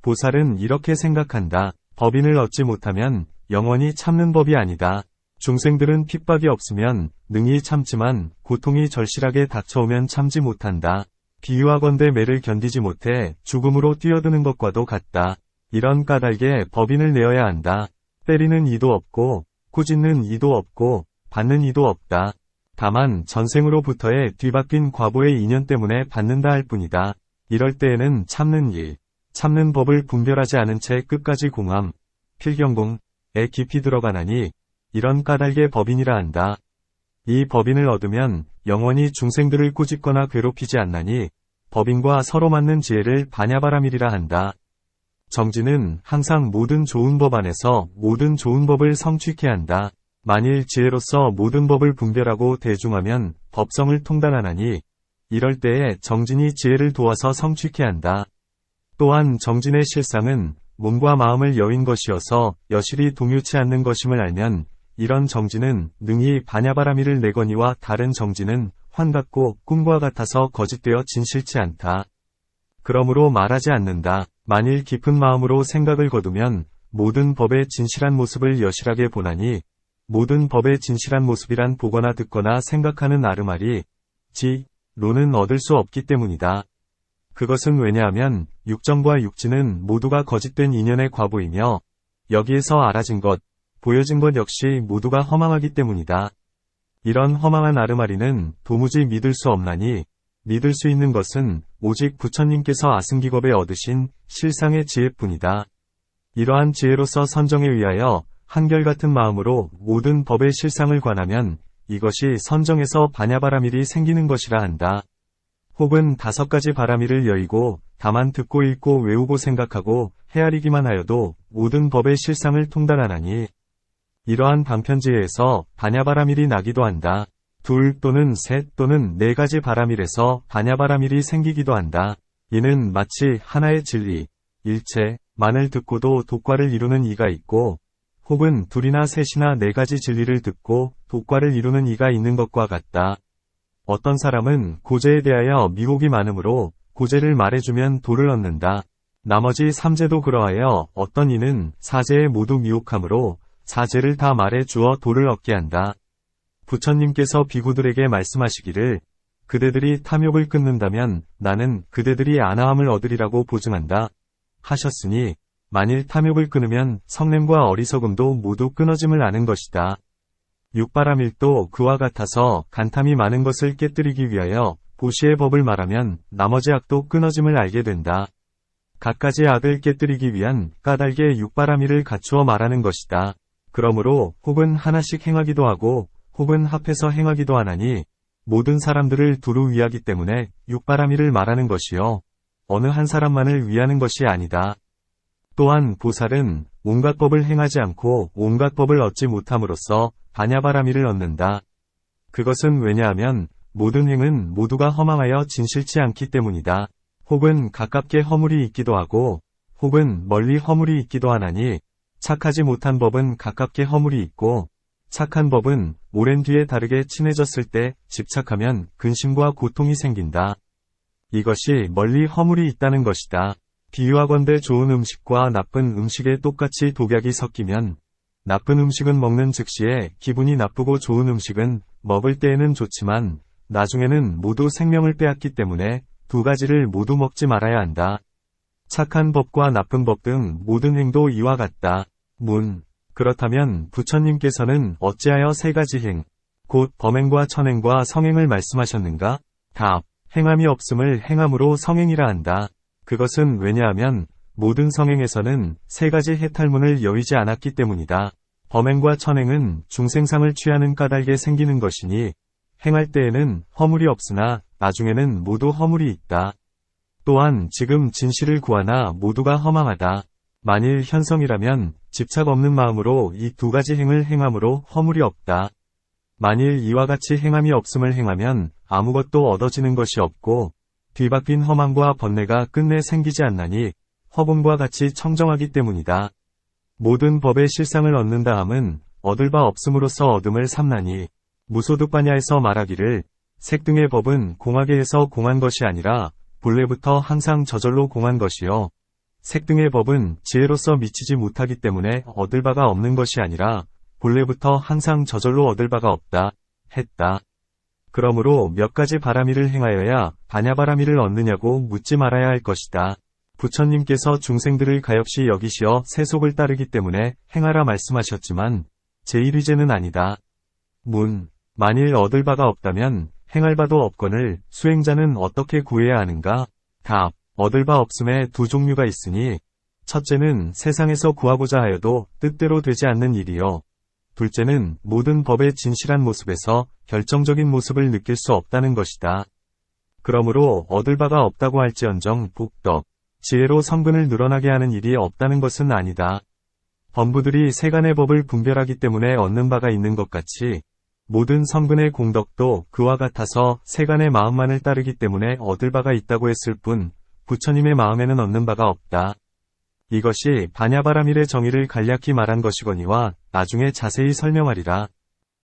보살은 이렇게 생각한다. 법인을 얻지 못하면 영원히 참는 법이 아니다. 중생들은 핍박이 없으면 능히 참지만 고통이 절실하게 닥쳐오면 참지 못한다. 비유하건대 매를 견디지 못해 죽음으로 뛰어드는 것과도 같다. 이런 까닭에 법인을 내어야 한다. 때리는 이도 없고 꾸짖는 이도 없고 받는 이도 없다. 다만 전생으로부터의 뒤바뀐 과보의 인연 때문에 받는다 할 뿐이다. 이럴 때에는 참는 일, 참는 법을 분별하지 않은 채 끝까지 공함, 필경공에 깊이 들어가나니 이런 까닭의 법인이라 한다. 이 법인을 얻으면 영원히 중생들을 꾸짖거나 괴롭히지 않나니 법인과 서로 맞는 지혜를 반야바라밀이라 한다. 정진은 항상 모든 좋은 법 안에서 모든 좋은 법을 성취케 한다. 만일 지혜로서 모든 법을 분별하고 대중하면 법성을 통달하나니 이럴 때에 정진이 지혜를 도와서 성취케 한다. 또한 정진의 실상은 몸과 마음을 여인 것이어서 여실히 동요치 않는 것임을 알면 이런 정진은 능히 반야바라밀을 내거니와 다른 정진은 환같고 꿈과 같아서 거짓되어 진실치 않다. 그러므로 말하지 않는다. 만일 깊은 마음으로 생각을 거두면 모든 법의 진실한 모습을 여실하게 보나니 모든 법의 진실한 모습이란 보거나 듣거나 생각하는 아르말이 지로는 얻을 수 없기 때문이다. 그것은 왜냐하면 육정과 육지는 모두가 거짓된 인연의 과보이며 여기에서 알아진 것, 보여진 것 역시 모두가 허망하기 때문이다. 이런 허망한 아르마리는 도무지 믿을 수 없나니 믿을 수 있는 것은 오직 부처님께서 아승기겁에 얻으신 실상의 지혜뿐이다. 이러한 지혜로서 선정에 의하여 한결같은 마음으로 모든 법의 실상을 관하면 이것이 선정에서 반야바라밀이 생기는 것이라 한다. 혹은 5가지 바라밀을 여의고 다만 듣고 읽고 외우고 생각하고 헤아리기만 하여도 모든 법의 실상을 통달하나니 이러한 방편지혜에서 반야바라밀이 나기도 한다. 2 또는 3 또는 4가지 바라밀에서 반야바라밀이 생기기도 한다. 이는 마치 하나의 진리, 일체만을 듣고도 독과를 이루는 이가 있고 혹은 2이나 3이나 4가지 진리를 듣고 독과를 이루는 이가 있는 것과 같다. 어떤 사람은 고제에 대하여 미혹이 많으므로 고제를 말해주면 도를 얻는다. 나머지 3제도 그러하여 어떤 이는 4제에 모두 미혹함으로 4제를 다 말해 주어 도를 얻게 한다. 부처님께서 비구들에게 말씀하시기를 그대들이 탐욕을 끊는다면 나는 그대들이 안아함을 얻으리라고 보증한다 하셨으니 만일 탐욕을 끊으면 성냄과 어리석음도 모두 끊어짐을 아는 것이다. 육바라밀도 그와 같아서 간탐이 많은 것을 깨뜨리기 위하여 보시의 법을 말하면 나머지 악도 끊어짐을 알게 된다. 갖가지 악을 깨뜨리기 위한 까닭의 육바라밀을 갖추어 말하는 것이다. 그러므로 혹은 하나씩 행하기도 하고 혹은 합해서 행하기도 하나니 모든 사람들을 두루 위하기 때문에 육바라밀을 말하는 것이요. 어느 한 사람만을 위하는 것이 아니다. 또한 보살은 온갖 법을 행하지 않고 온갖 법을 얻지 못함으로써 바냐바라밀을 얻는다. 그것은 왜냐하면 모든 행은 모두가 허망하여 진실치 않기 때문이다. 혹은 가깝게 허물이 있기도 하고 혹은 멀리 허물이 있기도 하나니 착하지 못한 법은 가깝게 허물이 있고 착한 법은 오랜 뒤에 다르게 친해졌을 때 집착하면 근심과 고통이 생긴다. 이것이 멀리 허물이 있다는 것이다. 비유하건대 좋은 음식과 나쁜 음식에 똑같이 독약이 섞이면 나쁜 음식은 먹는 즉시에 기분이 나쁘고 좋은 음식은 먹을 때에는 좋지만 나중에는 모두 생명을 빼앗기 때문에 두 가지를 모두 먹지 말아야 한다. 착한 법과 나쁜 법 등 모든 행도 이와 같다. 그렇다면 부처님께서는 어찌하여 세 가지 행, 곧 범행과 천행과 성행을 말씀하셨는가? 답. 행함이 없음을 행함으로 성행이라 한다. 그것은 왜냐하면 모든 성행에서는 세 가지 해탈문을 여의지 않았기 때문이다. 범행과 천행은 중생상을 취하는 까닭에 생기는 것이니 행할 때에는 허물이 없으나 나중에는 모두 허물이 있다. 또한 지금 진실을 구하나 모두가 허망하다. 만일 현성이라면 집착 없는 마음으로 이 두 가지 행을 행함으로 허물이 없다. 만일 이와 같이 행함이 없음을 행하면 아무것도 얻어지는 것이 없고 뒤바뀐 허망과 번뇌가 끝내 생기지 않나니 허공과 같이 청정하기 때문이다. 모든 법의 실상을 얻는다 함은 얻을 바 없음으로써 얻음을 삼나니 무소득바냐에서 말하기를 색등의 법은 공하게 해서 공한 것이 아니라 본래부터 항상 저절로 공한 것이요. 색등의 법은 지혜로서 미치지 못하기 때문에 얻을 바가 없는 것이 아니라 본래부터 항상 저절로 얻을 바가 없다 했다. 그러므로 몇 가지 바라미를 행하여야 바냐바라미를 얻느냐고 묻지 말아야 할 것이다. 부처님께서 중생들을 가엾이 여기시어 세속을 따르기 때문에 행하라 말씀하셨지만 제1위제는 아니다. 만일 얻을 바가 없다면 행할 바도 없거늘 수행자는 어떻게 구해야 하는가? 답. 얻을 바 없음에 두 종류가 있으니 첫째는 세상에서 구하고자 하여도 뜻대로 되지 않는 일이요. 둘째는 모든 법의 진실한 모습에서 결정적인 모습을 느낄 수 없다는 것이다. 그러므로 얻을 바가 없다고 할지언정 복덕, 지혜로 성근을 늘어나게 하는 일이 없다는 것은 아니다. 범부들이 세간의 법을 분별하기 때문에 얻는 바가 있는 것 같이 모든 성근의 공덕도 그와 같아서 세간의 마음만을 따르기 때문에 얻을 바가 있다고 했을 뿐 부처님의 마음에는 얻는 바가 없다. 이것이 바냐바라밀의 정의를 간략히 말한 것이거니와 나중에 자세히 설명하리라.